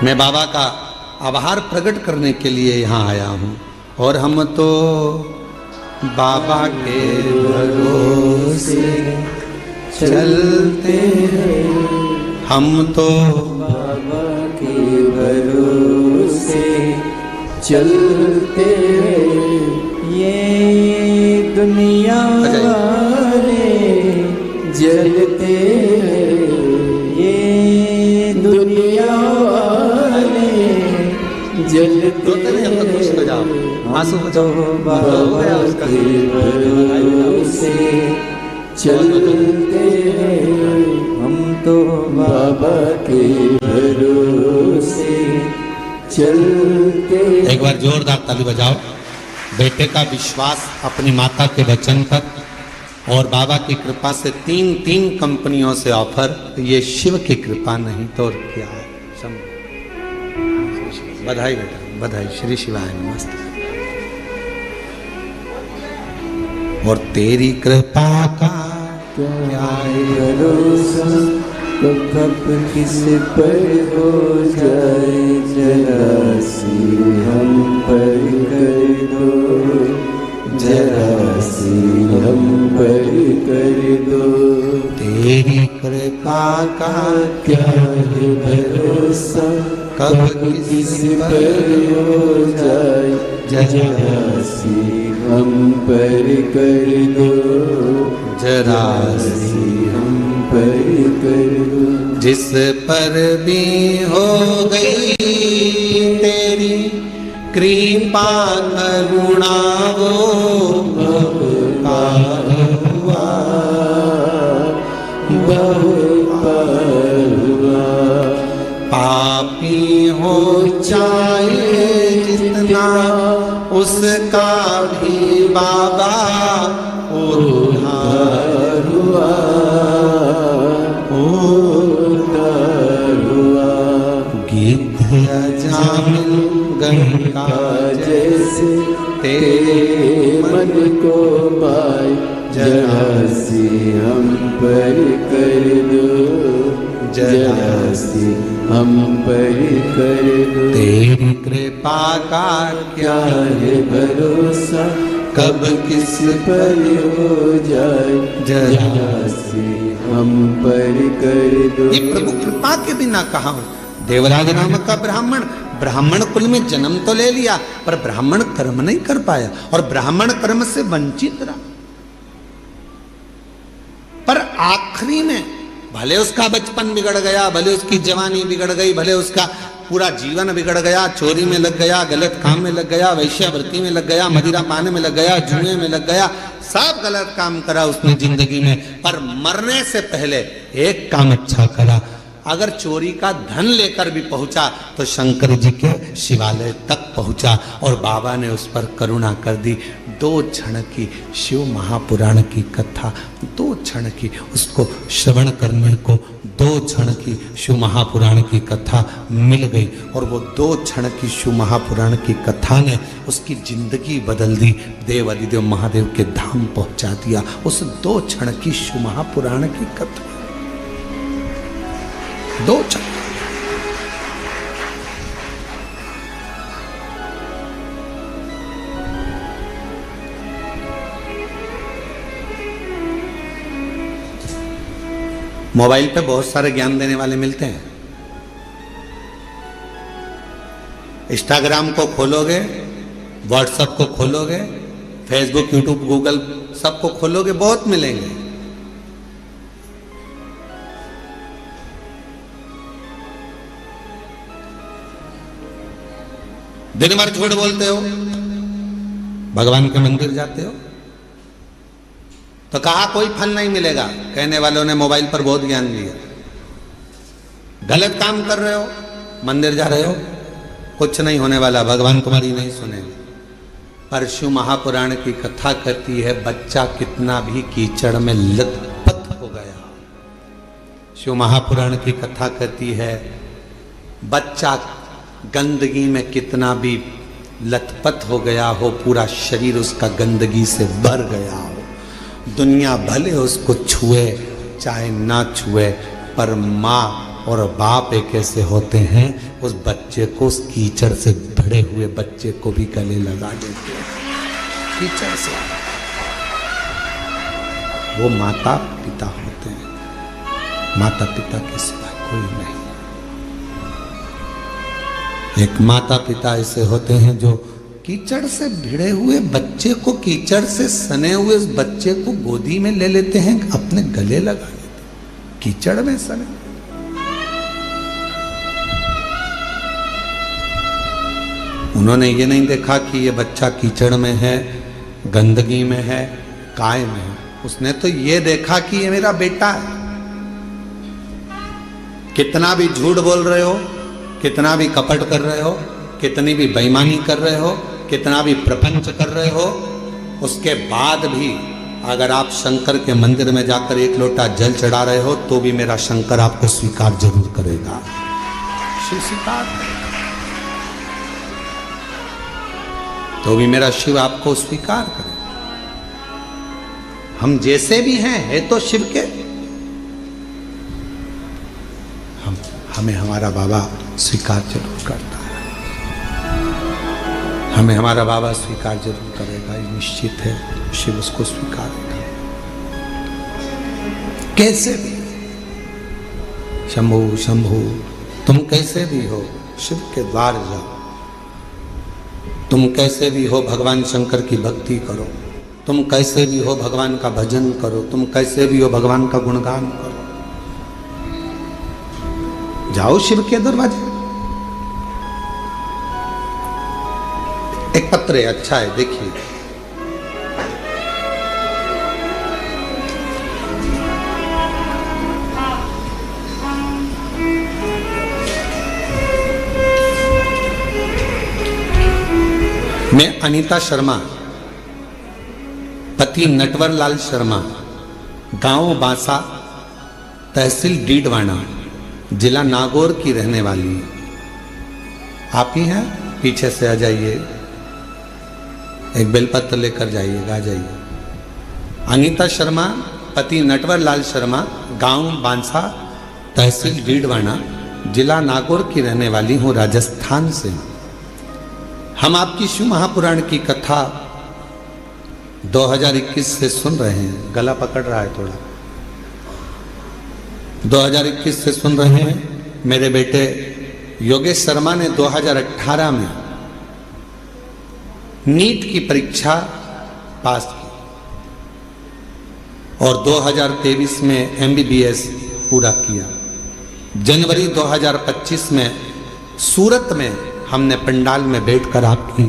मैं बाबा का आभार प्रकट करने के लिए यहाँ आया हूँ। और हम तो बाबा के भरोसे चलते हैं, हम तो बाबा के भरोसे चलते हैं। ये दुनिया वाले जलते हैं, ये दुनिया वाले जलते हैं। आंसू तो बाबा के भरोसे चलते हैं, हम तो बाबा चलते। एक बार जोरदार ताली बजाओ। बेटे का विश्वास अपनी माता के वचन पर और बाबा की कृपा से तीन कंपनियों से ऑफर। ये शिव की कृपा नहीं तो और क्या है। बधाई बेटा, बधाई। श्री शिवाय नमस्ते। और तेरी कृपा का क्या भरोसा, कब किस पर हो जाए, जरा सी हम पर कर दो, जरा सी हम पर कर दो। तेरी कृपा का क्या है भरोसा, कब किस पर हो जाए, जरा सी हम पर कर दो, जरा सी हम पर कर दो। जिस पर भी हो गई तेरी कृपा करुणा वो पार हुआ, बहुत पार हुआ। पापी हो चाहे जितना उसका भी बाबा उद्धार हुआ, उद्धार हुआ। गिद्ध जामिल गंगा जैसे तेरे मन को पाए, जरा सी हम पर कर दो, जरा सी हम पर कर दो। तेरी कृपा का क्या है भरोसा, कब किस पर हो जाए, जरा सी हम पर कर दो। ये प्रभु कृपा के बिना कहाँ हो। देवराज नामक का ब्राह्मण कुल में जन्म तो ले लिया पर ब्राह्मण कर्म नहीं कर पाया और ब्राह्मण कर्म से वंचित रहा। पर आखिरी में भले उसका बचपन बिगड़ गया, भले उसकी जवानी बिगड़ गई, भले उसका पूरा जीवन बिगड़ गया, चोरी में लग गया, गलत काम में लग गया, वैश्यावृत्ति में लग गया, मदिरा पाने में लग गया, जुए में लग गया, सब गलत काम करा उसने जिंदगी में। पर मरने से पहले एक काम अच्छा करा। अगर चोरी का धन लेकर भी पहुंचा तो शंकर जी के शिवालय तक पहुंचा और बाबा ने उस पर करुणा कर दी। 2 क्षण की शिव महापुराण की कथा, 2 क्षण की उसको श्रवण करने को 2 क्षण की शिव महापुराण की कथा मिल गई और वो 2 क्षण की शिव महापुराण की कथा ने उसकी जिंदगी बदल दी। देव अधिदेव महादेव के धाम पहुंचा दिया उस 2 क्षण की शिव महापुराण की कथा। 2 क्षण। मोबाइल पे बहुत सारे ज्ञान देने वाले मिलते हैं। इंस्टाग्राम को खोलोगे, व्हाट्सएप को खोलोगे, फेसबुक, यूट्यूब, गूगल सबको खोलोगे, बहुत मिलेंगे। दिन भर झूठ बोलते हो, भगवान के मंदिर जाते हो तो कहा कोई फल नहीं मिलेगा। कहने वालों ने मोबाइल पर बहुत ज्ञान दिया। गलत काम कर रहे हो, मंदिर जा रहे हो, कुछ नहीं होने वाला, भगवान तुम्हारी नहीं सुनेंगे। पर शिव महापुराण की कथा कहती है बच्चा कितना भी कीचड़ में लथपथ हो गया। शिव महापुराण की कथा कहती है बच्चा गंदगी में कितना भी लथपथ हो गया हो, पूरा शरीर उसका गंदगी से भर गया हो, दुनिया भले उसको छुए चाहे ना छुए, पर माँ और बाप एक ऐसे होते हैं उस बच्चे को, उस कीचड़ से भरे हुए बच्चे को भी गले लगा देते हैं कीचड़ से। वो माता पिता होते हैं, माता पिता के सिवा कोई नहीं। एक माता पिता ऐसे होते हैं जो कीचड़ से भिड़े हुए बच्चे को, कीचड़ से सने हुए उस बच्चे को गोदी में ले लेते हैं, अपने गले लगा लेते हैं, कीचड़ में सने। उन्होंने ये नहीं देखा कि ये बच्चा कीचड़ में है, गंदगी में है, काय में है। उसने तो ये देखा कि ये मेरा बेटा है। कितना भी झूठ बोल रहे हो, कितना भी कपट कर रहे हो, कितनी भी बेईमानी कर रहे हो, कितना भी प्रपंच कर रहे हो, उसके बाद भी अगर आप शंकर के मंदिर में जाकर एक लोटा जल चढ़ा रहे हो तो भी मेरा शंकर आपको स्वीकार जरूर करेगा। शिव स्वीकार तो भी मेरा शिव आपको स्वीकार करेगा। हम जैसे भी हैं है तो शिव के, हमें हमारा बाबा स्वीकार जरूर करता है, हमें हमारा बाबा स्वीकार जरूर करेगा, ये निश्चित है। शिव उसको स्वीकारेगा कैसे भी। शंभु शंभु, तुम कैसे भी हो शिव के द्वार जाओ, तुम कैसे भी हो भगवान शंकर की भक्ति करो, तुम कैसे भी हो भगवान का भजन करो, तुम कैसे भी हो भगवान का गुणगान करो। जाओ शिव के दरवाजे। एक पत्र है, अच्छा है, देखिए। मैं अनीता शर्मा, पति नटवर लाल शर्मा, गांव बांसा, तहसील डीडवाना, जिला नागौर की रहने वाली। आप ही हैं? पीछे से आ जाइए, एक बेलपत्र लेकर जाइएगा, आ जाइए। अनीता शर्मा, पति नटवर लाल शर्मा, गांव बांसा, तहसील डीडवाना, जिला नागौर की रहने वाली हूँ, राजस्थान से। हम आपकी शिव महापुराण की कथा 2021 से सुन रहे हैं। गला पकड़ रहा है थोड़ा। 2021 से सुन रहे हैं। मेरे बेटे योगेश शर्मा ने 2018 में नीट की परीक्षा पास की और 2023 में MBBS पूरा किया। जनवरी 2025 में सूरत में हमने पंडाल में बैठकर आपकी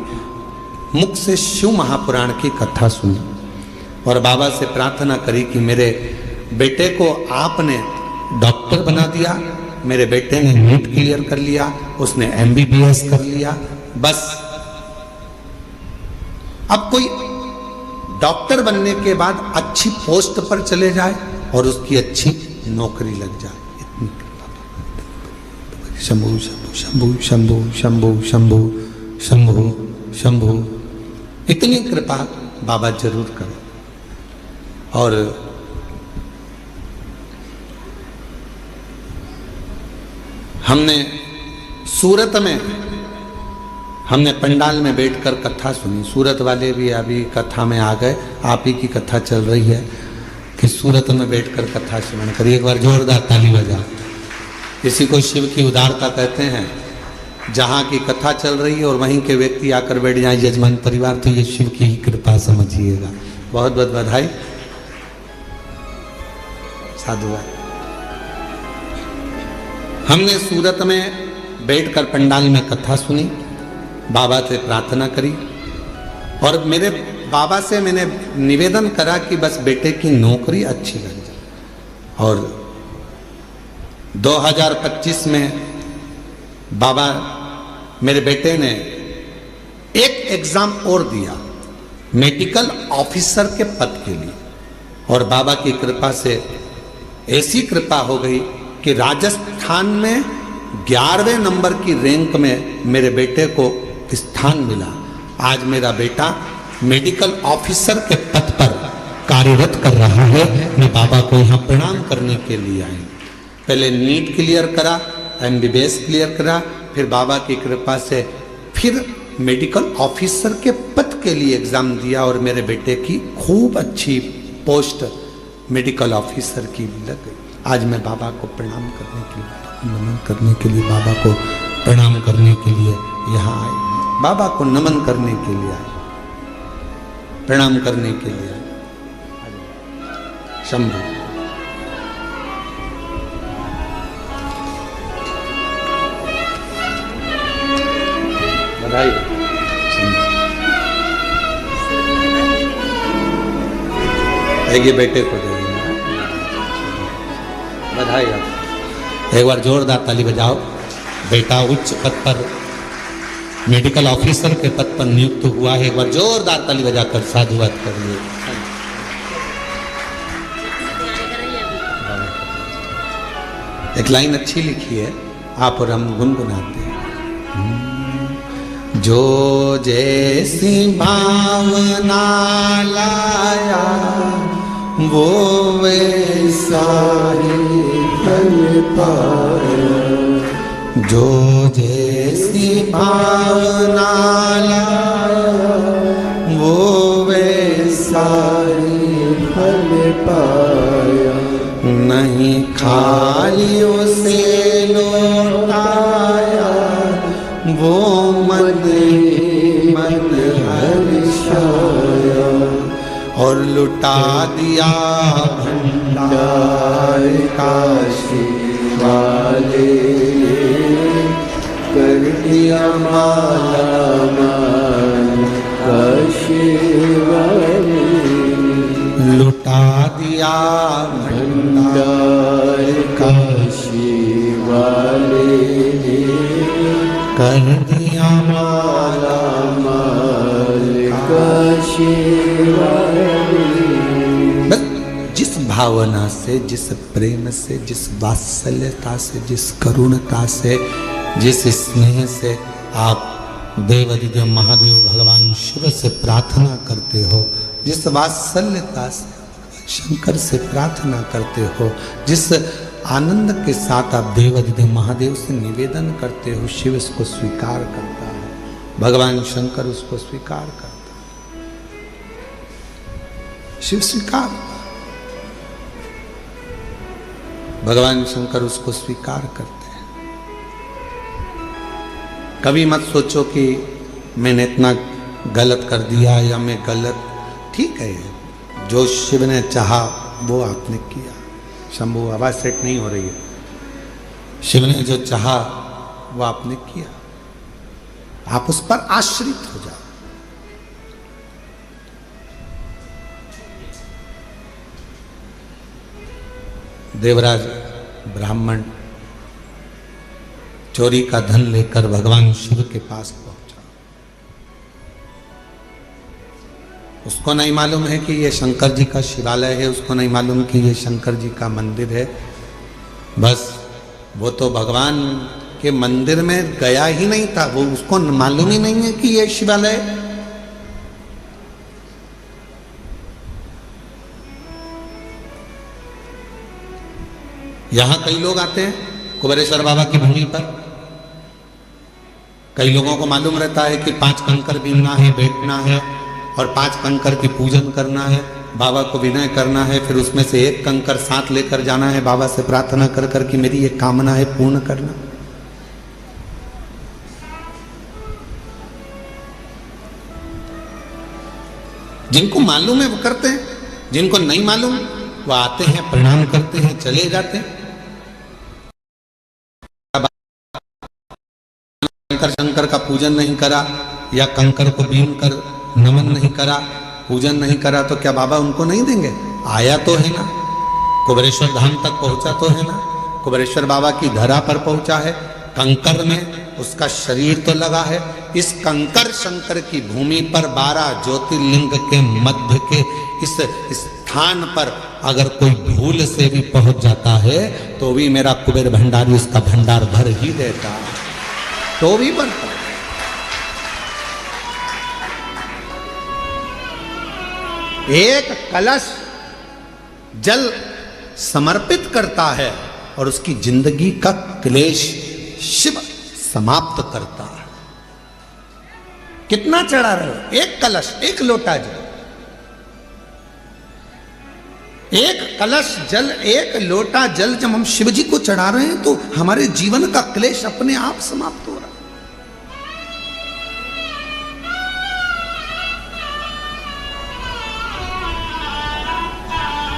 मुख से शिव महापुराण की कथा सुनी और बाबा से प्रार्थना करी कि मेरे बेटे को आपने डॉक्टर बना दिया, मेरे बेटे ने नीट क्लियर कर लिया, उसने MBBS कर लिया, बस अब कोई डॉक्टर बनने के बाद अच्छी पोस्ट पर चले जाए और उसकी अच्छी नौकरी लग जाए। इतनी शंभु शंभु शंभु शंभु शंभु शंभु शंभु, इतनी कृपा बाबा जरूर करें। और हमने सूरत में हमने पंडाल में बैठकर कथा सुनी। सूरत वाले भी अभी कथा में आ गए। आप ही की कथा चल रही है कि सूरत में बैठकर कथा श्रवण करिए। एक बार जोरदार ताली बजाओ। इसी को शिव की उदारता कहते हैं। जहाँ की कथा चल रही है और वहीं के व्यक्ति आकर बैठ जाए यजमान परिवार, तो ये शिव की ही कृपा समझिएगा। बहुत बहुत बधाई, साधुवाद। हमने सूरत में बैठकर पंडाल में कथा सुनी, बाबा से प्रार्थना करी और मेरे बाबा से मैंने निवेदन करा कि बस बेटे की नौकरी अच्छी लग जाए। और 2025 में बाबा मेरे बेटे ने एक एग्जाम और दिया मेडिकल ऑफिसर के पद के लिए और बाबा की कृपा से ऐसी कृपा हो गई कि राजस्थान में 11वें नंबर की रैंक में मेरे बेटे को स्थान मिला। आज मेरा बेटा मेडिकल ऑफिसर के पद पर कार्यरत कर रहा है। मैं बाबा को यहाँ प्रणाम करने के लिए आई। पहले नीट क्लियर करा, MBBS क्लियर करा, फिर बाबा की कृपा से फिर मेडिकल ऑफिसर के पद के लिए एग्जाम दिया और मेरे बेटे की खूब अच्छी पोस्ट मेडिकल ऑफिसर की लग गई। आज मैं बाबा को प्रणाम करने के लिए, नमन करने के लिए, बाबा को प्रणाम करने के लिए यहाँ आए। बाबा को नमन करने के लिए आए, प्रणाम करने के लिए आए। शंभु बधाई। ये बेटे को दे बधाई। आप एक बार जोरदार ताली बजाओ। बेटा उच्च पद पर मेडिकल ऑफिसर के पद पर नियुक्त हुआ है। एक बार जोरदार ताली बजाकर साधुवाद करिए। एक लाइन अच्छी लिखी है, आप और हम गुनगुनाते हैं। जो जैसी भावना लाया वो वैसा ही फल पाया। जो जैसी भावना लाया वो वैसा ही फल पाया। नहीं खाली उसे लौटाया वो मन मन हर्षाया। और लुटा दिया भंडार काशी वाले, कर दिया माला माल काशी वाले। लुटा दिया भंडार काशी वाले, कर दिया माला माल काशी वाले। जिस भावना से, जिस प्रेम से, जिस वात्सल्यता से, जिस करुणता से, जिस स्नेह से आप देवाधिदेव महादेव भगवान शिव से प्रार्थना करते हो, जिस वात्सल्यता से शंकर से प्रार्थना करते हो, जिस आनंद के साथ आप देवाधिदेव महादेव से निवेदन करते हो, शिव इसको स्वीकार करता है, भगवान शंकर उसको स्वीकार करता है, शिव स्वीकार, भगवान शंकर उसको स्वीकार करते हैं। कभी मत सोचो कि मैंने इतना गलत कर दिया या मैं गलत, ठीक है, जो शिव ने चाहा वो आपने किया। शंभु आवाज सेट नहीं हो रही है। शिव ने जो चाहा वो आपने किया, आप उस पर आश्रित हो जाओ। देवराज ब्राह्मण चोरी का धन लेकर भगवान शिव के पास पहुंचा। उसको नहीं मालूम है कि ये शंकर जी का शिवालय है, उसको नहीं मालूम कि ये शंकर जी का मंदिर है। बस वो तो भगवान के मंदिर में गया ही नहीं था, वो उसको मालूम ही नहीं है कि ये शिवालय। यहां कई लोग आते हैं कुबेरेश्वर बाबा की भूमि पर। कई लोगों को मालूम रहता है कि 5 कंकर बीनना है, बैठना है और 5 कंकर की पूजन करना है, बाबा को विनय करना है, फिर उसमें से 1 कंकर साथ लेकर जाना है, बाबा से प्रार्थना कर कर कि मेरी ये कामना है पूर्ण करना। जिनको मालूम है वो करते हैं, जिनको नहीं मालूम वो आते हैं, प्रणाम करते हैं, चले जाते हैं। शंकर का पूजन नहीं करा या कंकर को बीन कर नमन नहीं करा, पूजन नहीं करा, तो क्या बाबा उनको नहीं देंगे? आया तो है ना, कुबेरेश्वर धाम तक पहुंचा तो है ना, कुबेरेश्वर बाबा की धरा पर पहुंचा है, कंकर में उसका शरीर तो लगा है। इस कंकर शंकर की भूमि पर 12 ज्योतिर्लिंग के मध्य के इस स्थान पर अगर कोई भूल से भी पहुंच जाता है तो भी मेरा कुबेर भंडारी उसका भंडार भर ही देता है, तो भी भरता। एक कलश जल समर्पित करता है और उसकी जिंदगी का क्लेश शिव समाप्त करता है। कितना चढ़ा रहे हो? एक कलश, एक लोटा जल, एक कलश जल, एक लोटा जल जब हम शिव जी को चढ़ा रहे हैं तो हमारे जीवन का क्लेश अपने आप समाप्त हो रहा है।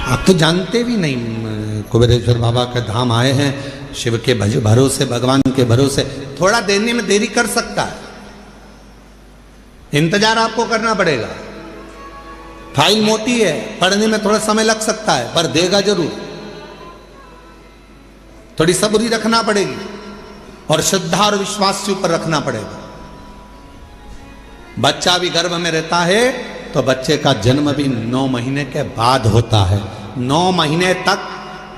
आप तो जानते भी नहीं, कुबेरेश्वर बाबा के धाम आए हैं, शिव के भरोसे, भगवान के भरोसे। थोड़ा देने में देरी कर सकता है, इंतजार आपको करना पड़ेगा। फाइल मोटी है, पढ़ने में थोड़ा समय लग सकता है, पर देगा जरूर। थोड़ी सब्री रखना पड़ेगी और श्रद्धा और विश्वास से ऊपर रखना पड़ेगा। बच्चा भी गर्भ में रहता है तो बच्चे का जन्म भी 9 महीने के बाद होता है। 9 महीने तक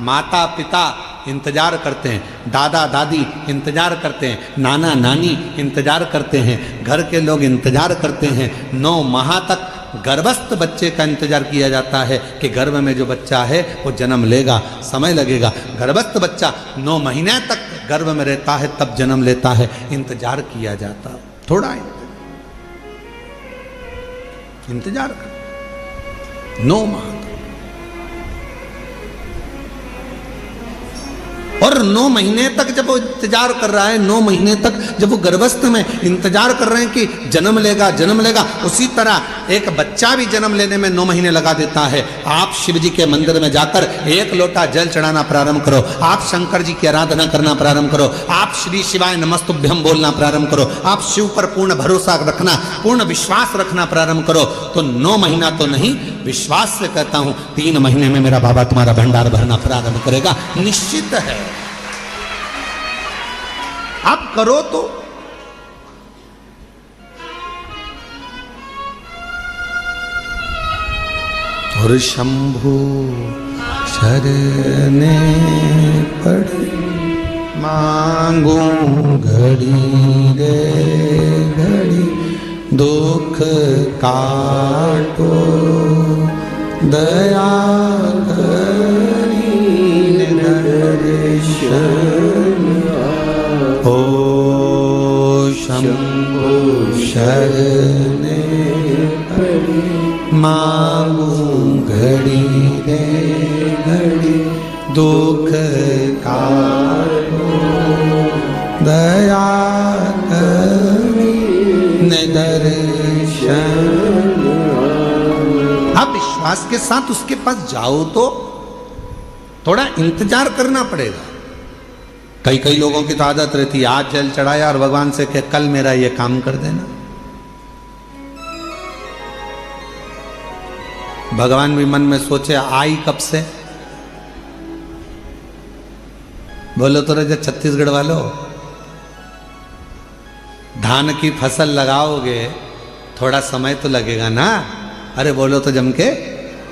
माता पिता इंतजार करते हैं, दादा दादी इंतजार करते हैं, नाना नानी इंतजार करते हैं, घर के लोग इंतजार करते हैं। 9 माह तक गर्भस्थ बच्चे का इंतजार किया जाता है कि गर्भ में जो बच्चा है वो जन्म लेगा, समय लगेगा। गर्भस्थ बच्चा 9 महीने तक गर्भ में रहता है, तब जन्म लेता है, इंतजार किया जाता। थोड़ा इंतजार कर 9 माह तक। और 9 महीने तक जब वो इंतजार कर रहा है, 9 महीने तक जब वो गर्भस्थ में इंतजार कर रहे हैं कि जन्म लेगा जन्म लेगा, उसी तरह एक बच्चा भी जन्म लेने में 9 महीने लगा देता है। आप शिव जी के मंदिर में जाकर 1 लोटा जल चढ़ाना प्रारंभ करो, आप शंकर जी की आराधना करना प्रारंभ करो, आप श्री शिवाय नमस्तुभ्यम बोलना प्रारंभ करो, आप शिव पर पूर्ण भरोसा रखना, पूर्ण विश्वास रखना प्रारंभ करो, तो 9 महीना तो नहीं, विश्वास से कहता हूं 3 महीने में मेरा बाबा तुम्हारा भंडार भरना प्रारंभ करेगा, निश्चित है। आप करो तो। और शंभु शरणे पड़ी मांगू घड़ी रे घड़ी, दुख काटो दया करी दर्शन। ओ शंभु शरणे पड़ी मांगू घड़ी रे घड़ी, दुख काटो दया करी दर्शन। आप विश्वास के साथ उसके पास जाओ तो थोड़ा इंतजार करना पड़ेगा। कई लोगों की तो आदत रहती है, आज जल चढ़ाया और भगवान से कह कल मेरा ये काम कर देना। भगवान भी मन में सोचे आई कब से। बोलो तो राजा छत्तीसगढ़ वालों, धान की फसल लगाओगे थोड़ा समय तो लगेगा ना। अरे बोलो तो जम के,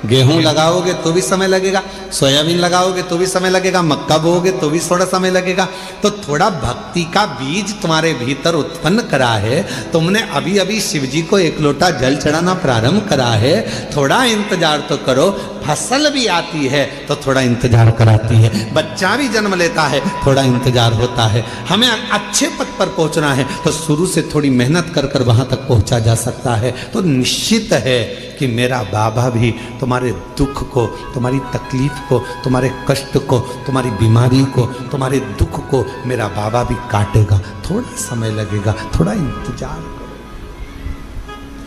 गेहूं लगाओगे तो भी समय लगेगा, सोयाबीन लगाओगे तो भी समय लगेगा, मक्का बोओगे तो भी थोड़ा समय लगेगा। तो थोड़ा भक्ति का बीज तुम्हारे भीतर उत्पन्न करा है, तुमने अभी अभी शिव जी को 1 लोटा जल चढ़ाना प्रारंभ करा है, थोड़ा इंतजार तो करो। फसल भी आती है तो थोड़ा इंतजार कराती है, बच्चा भी जन्म लेता है थोड़ा इंतजार होता है। हमें अच्छे पद पर पहुंचना है तो शुरू से थोड़ी मेहनत कर कर वहां तक पहुंचा जा सकता है। तो निश्चित है कि मेरा बाबा भी तुम्हारे दुख को, तुम्हारी तकलीफ को, तुम्हारे कष्ट को, तुम्हारी बीमारी को, तुम्हारे दुख को मेरा बाबा भी काटेगा। थोड़ा समय लगेगा, थोड़ा इंतजार करो,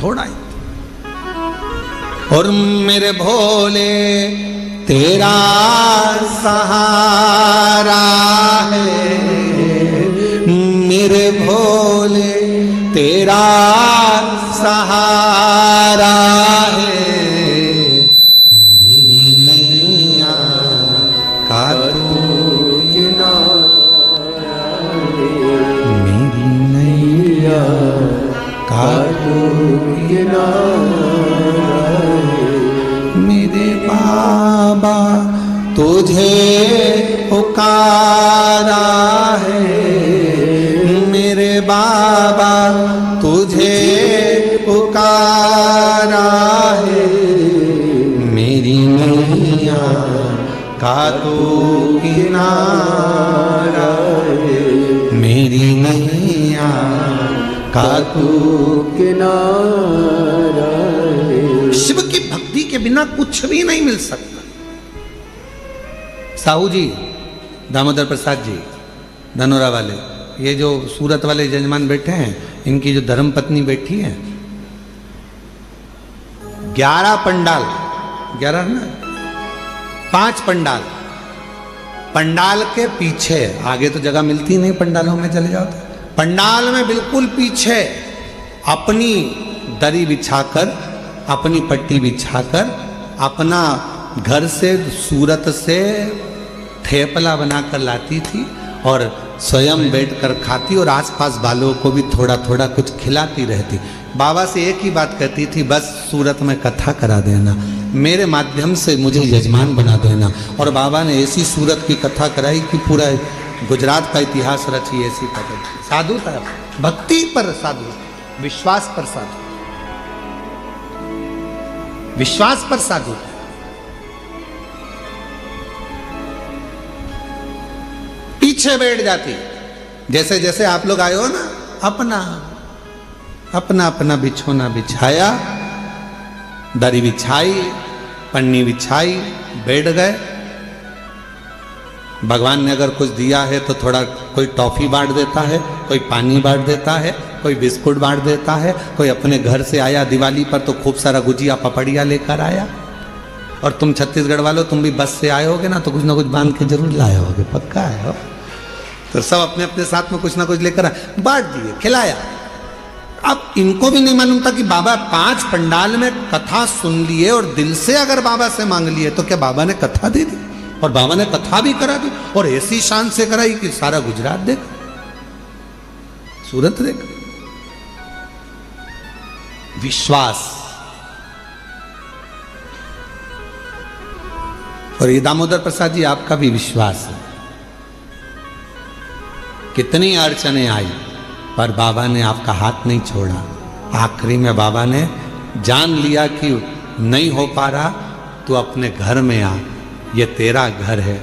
थोड़ा। और मेरे भोले तेरा सहारा है, मेरे भोले तेरा सहारा है, मेरी नैया का तू किनारा है, मेरी नैया का तू किनारा है, मेरे बाबा तुझे पुकारा है, मेरे बाबा तुझे पुकारा है, मेरी नैया का तू किनारा है, मेरी नैया का तू किनारा है। शिव की भक्ति के बिना कुछ भी नहीं मिल सकता। साहू जी, दामोदर प्रसाद जी, धनोरा वाले, ये जो सूरत वाले जजमान बैठे हैं, इनकी जो धर्मपत्नी बैठी है, 11 पंडाल, 11 ना 5 पंडाल, पंडाल के पीछे, आगे तो जगह मिलती नहीं पंडालों में चले जाओ तो, पंडाल में बिल्कुल पीछे अपनी दरी बिछाकर, अपनी पट्टी बिछाकर, अपना घर से सूरत से थेपला बनाकर लाती थी और स्वयं बैठकर खाती और आसपास वालों को भी थोड़ा थोड़ा कुछ खिलाती रहती। बाबा से एक ही बात कहती थी, बस सूरत में कथा करा देना, मेरे माध्यम से मुझे यजमान बना देना। और बाबा ने ऐसी सूरत की कथा कराई कि पूरा गुजरात का इतिहास रची। ऐसी कथा, साधु था, भक्ति पर साधु, विश्वास पर साधु, विश्वास पर साधु। पीछे बैठ जाती, जैसे जैसे आप लोग आए हो ना, अपना अपना अपना बिछोना बिछाया, दरी बिछाई, पन्नी बिछाई, बैठ गए। भगवान ने अगर कुछ दिया है तो थोड़ा कोई टॉफी बांट देता है, कोई पानी बांट देता है, कोई बिस्कुट बांट देता है, कोई अपने घर से आया दिवाली पर तो खूब सारा गुजिया पपड़िया लेकर आया। और तुम छत्तीसगढ़ वालों, तुम भी बस से आए होगे ना, तो कुछ ना कुछ बांध के जरूर लाए होगे, पक्का है हो? तो सब अपने अपने साथ में कुछ ना कुछ लेकर बांट दिए, खिलाया। अब इनको भी नहीं मालूम था कि बाबा 5 पंडाल में कथा सुन लिए और दिल से अगर बाबा से मांग लिए तो क्या बाबा ने कथा दे दी, और बाबा ने कथा भी करा दी, और ऐसी शान से कराई कि सारा गुजरात देख, सूरत देख। विश्वास। और ये दामोदर प्रसाद जी, आपका भी विश्वास है। कितनी अड़चने आई पर बाबा ने आपका हाथ नहीं छोड़ा। आखिरी में बाबा ने जान लिया कि नहीं हो पा रहा, तो अपने घर में आ, ये तेरा घर है,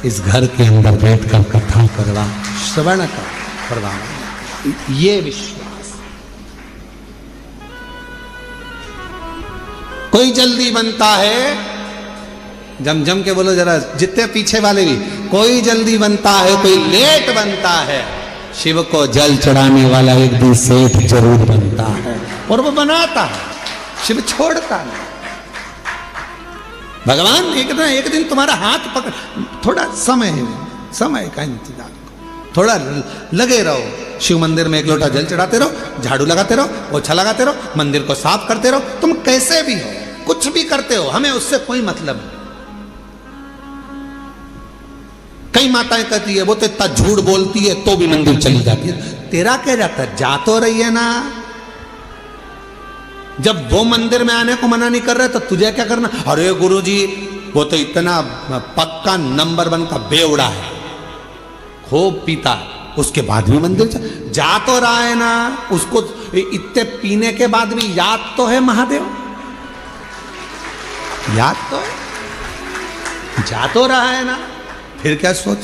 इस घर के अंदर बैठकर कथा करवा, श्रवण करवा। ये विश्वास। कोई जल्दी बनता है, जम जम के बोलो जरा, जितने पीछे वाले भी, कोई जल्दी बनता है, कोई लेट बनता है, शिव को जल चढ़ाने वाला एक दिन सेठ जरूर बनता है। और वो बनाता है, शिव छोड़ता नहीं। भगवान एक दिन तुम्हारा हाथ पकड़, थोड़ा समय का इंतजार, थोड़ा लगे रहो। शिव मंदिर में 1 लोटा जल चढ़ाते रहो, झाड़ू लगाते रहो, पोछा लगाते रहो, मंदिर को साफ करते रहो। तुम कैसे भी हो, कुछ भी करते हो, हमें उससे कोई मतलब नहीं। कई माताएं कहती है वो तो इतना झूठ बोलती है तो भी मंदिर चली जाती है। तेरा क्या जाता है, जा तो रही है ना। जब वो मंदिर में आने को मना नहीं कर रहे तो तुझे क्या करना। अरे गुरुजी, वो तो इतना पक्का नंबर 1 का बेवड़ा है, खूब पीता, उसके बाद भी मंदिर जा तो रहा है ना। उसको इतने पीने के बाद भी याद तो है महादेव, याद तो है, जा तो रहा है ना। फिर क्या सोच,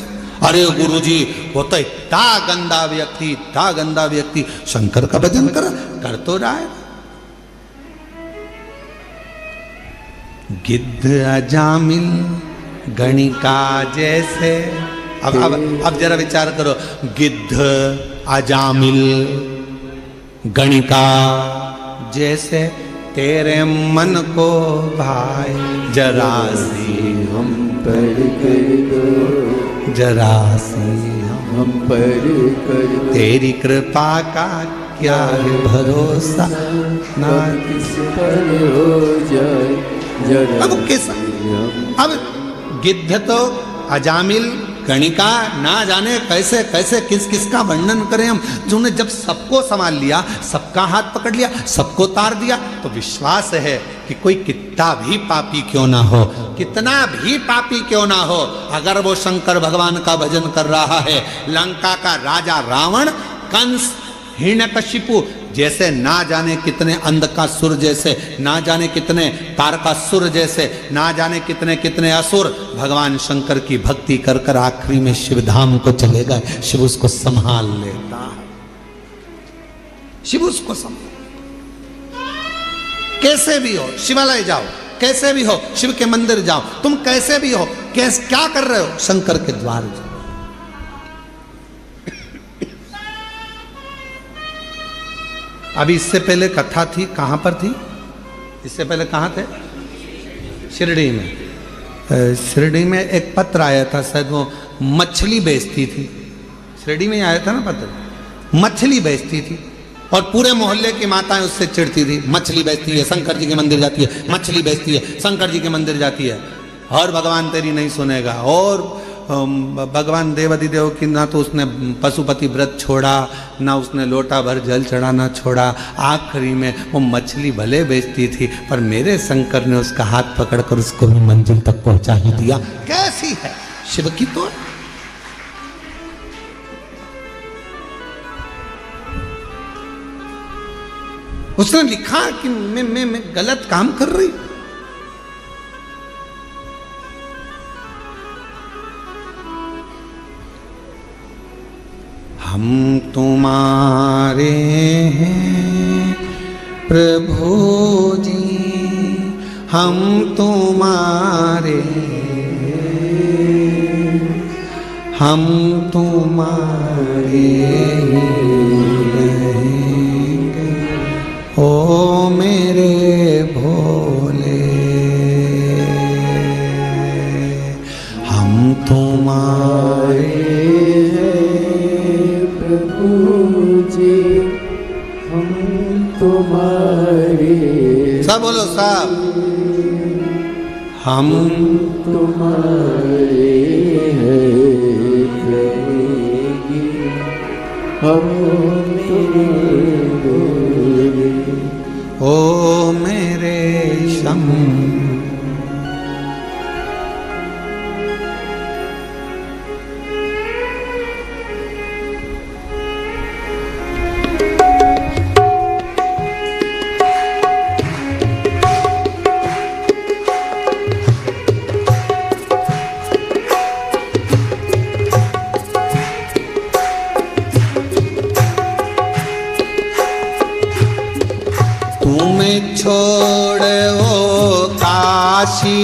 अरे गुरुजी वो तो इतना गंदा व्यक्ति शंकर का भजन कर तो रहा है। गिद्ध अजामिल गणिका जैसे, अब जरा विचार करो, गिद्ध अजामिल गणिका जैसे तेरे मन को भाई, जरा सी हम पर कर दो, जरा सी हम पर कर दो, तेरी कृपा का क्या है भरोसा, ना किस पर हो जाए जरा। अब कैसा, अब गिद्ध तो अजामिल गणिका, ना जाने कैसे कैसे किस किस का वर्णन करें हम, जिन्होंने जब सबको संभाल लिया, सबका हाथ पकड़ लिया, सबको तार दिया, तो विश्वास है कि कोई कितना भी पापी क्यों ना हो, कितना भी पापी क्यों ना हो, अगर वो शंकर भगवान का भजन कर रहा है, लंका का राजा रावण, कंस, हिरण्यकशिपु जैसे ना जाने कितने अंधकासुर जैसे, ना जाने कितने तारकासुर जैसे, ना जाने कितने कितने असुर भगवान शंकर की भक्ति कर कर आखिरी में शिव धाम को चले गए। शिव उसको संभाल लेता है, शिव उसको संभाल। कैसे भी हो शिवालय जाओ, कैसे भी हो शिव के मंदिर जाओ, तुम कैसे भी हो, क्या कर रहे हो, शंकर के द्वार जाओ। अभी इससे पहले कथा थी, कहाँ पर थी, इससे पहले कहाँ थे, शिरडी में। शिरडी में एक पत्र आया था, शायद वो मछली बेचती थी, शिरडी में ही आया था ना पत्र, मछली बेचती थी, और पूरे मोहल्ले की माताएं उससे चिढ़ती थी, मछली बेचती है, शंकर जी के मंदिर जाती है, मछली बेचती है, शंकर जी के मंदिर जाती है, और भगवान तेरी नहीं सुनेगा। और भगवान देवादिदेव की ना तो उसने पशुपति व्रत छोड़ा, ना उसने लोटा भर जल चढ़ाना छोड़ा। आखिरी में वो मछली भले बेचती थी पर मेरे शंकर ने उसका हाथ पकड़कर उसको भी मंजिल तक पहुंचा ही दिया। कैसी है शिव की तो। उसने लिखा कि मैं गलत काम कर रही। हम तुम्हारे हैं प्रभु जी, हम तुम्हारे, हम तुम्हारे रहेंगे ओ मेरे भोले। हम तुम्हारे जी, हम तुम्हारे, सब बोलो सब, हम तुम्हारे हैं हम मेरे भोले। ओ मेरे शम। छोड़ो काशी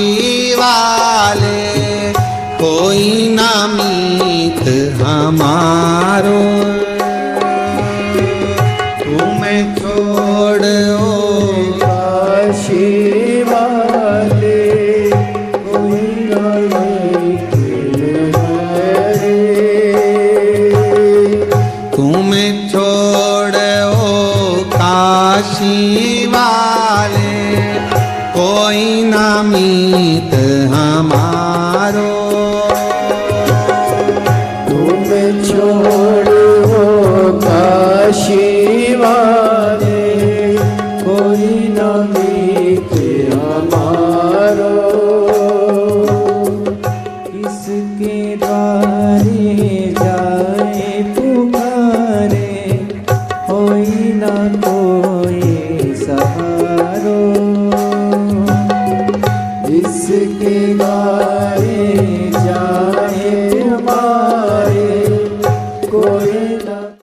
वाले कोई ना मीत हमारो। तुम्हें छोड़ो काशी वाले कोई ना मीत हमारे। तुम्हें छोड़ो काशी कोई ना मीत हमारो। तुम छोड़ो काशी वाले कोई ना मीत हमारो। किसके द्वारे जाए पुकारे कोई ना कोई सहारो। इसके बाद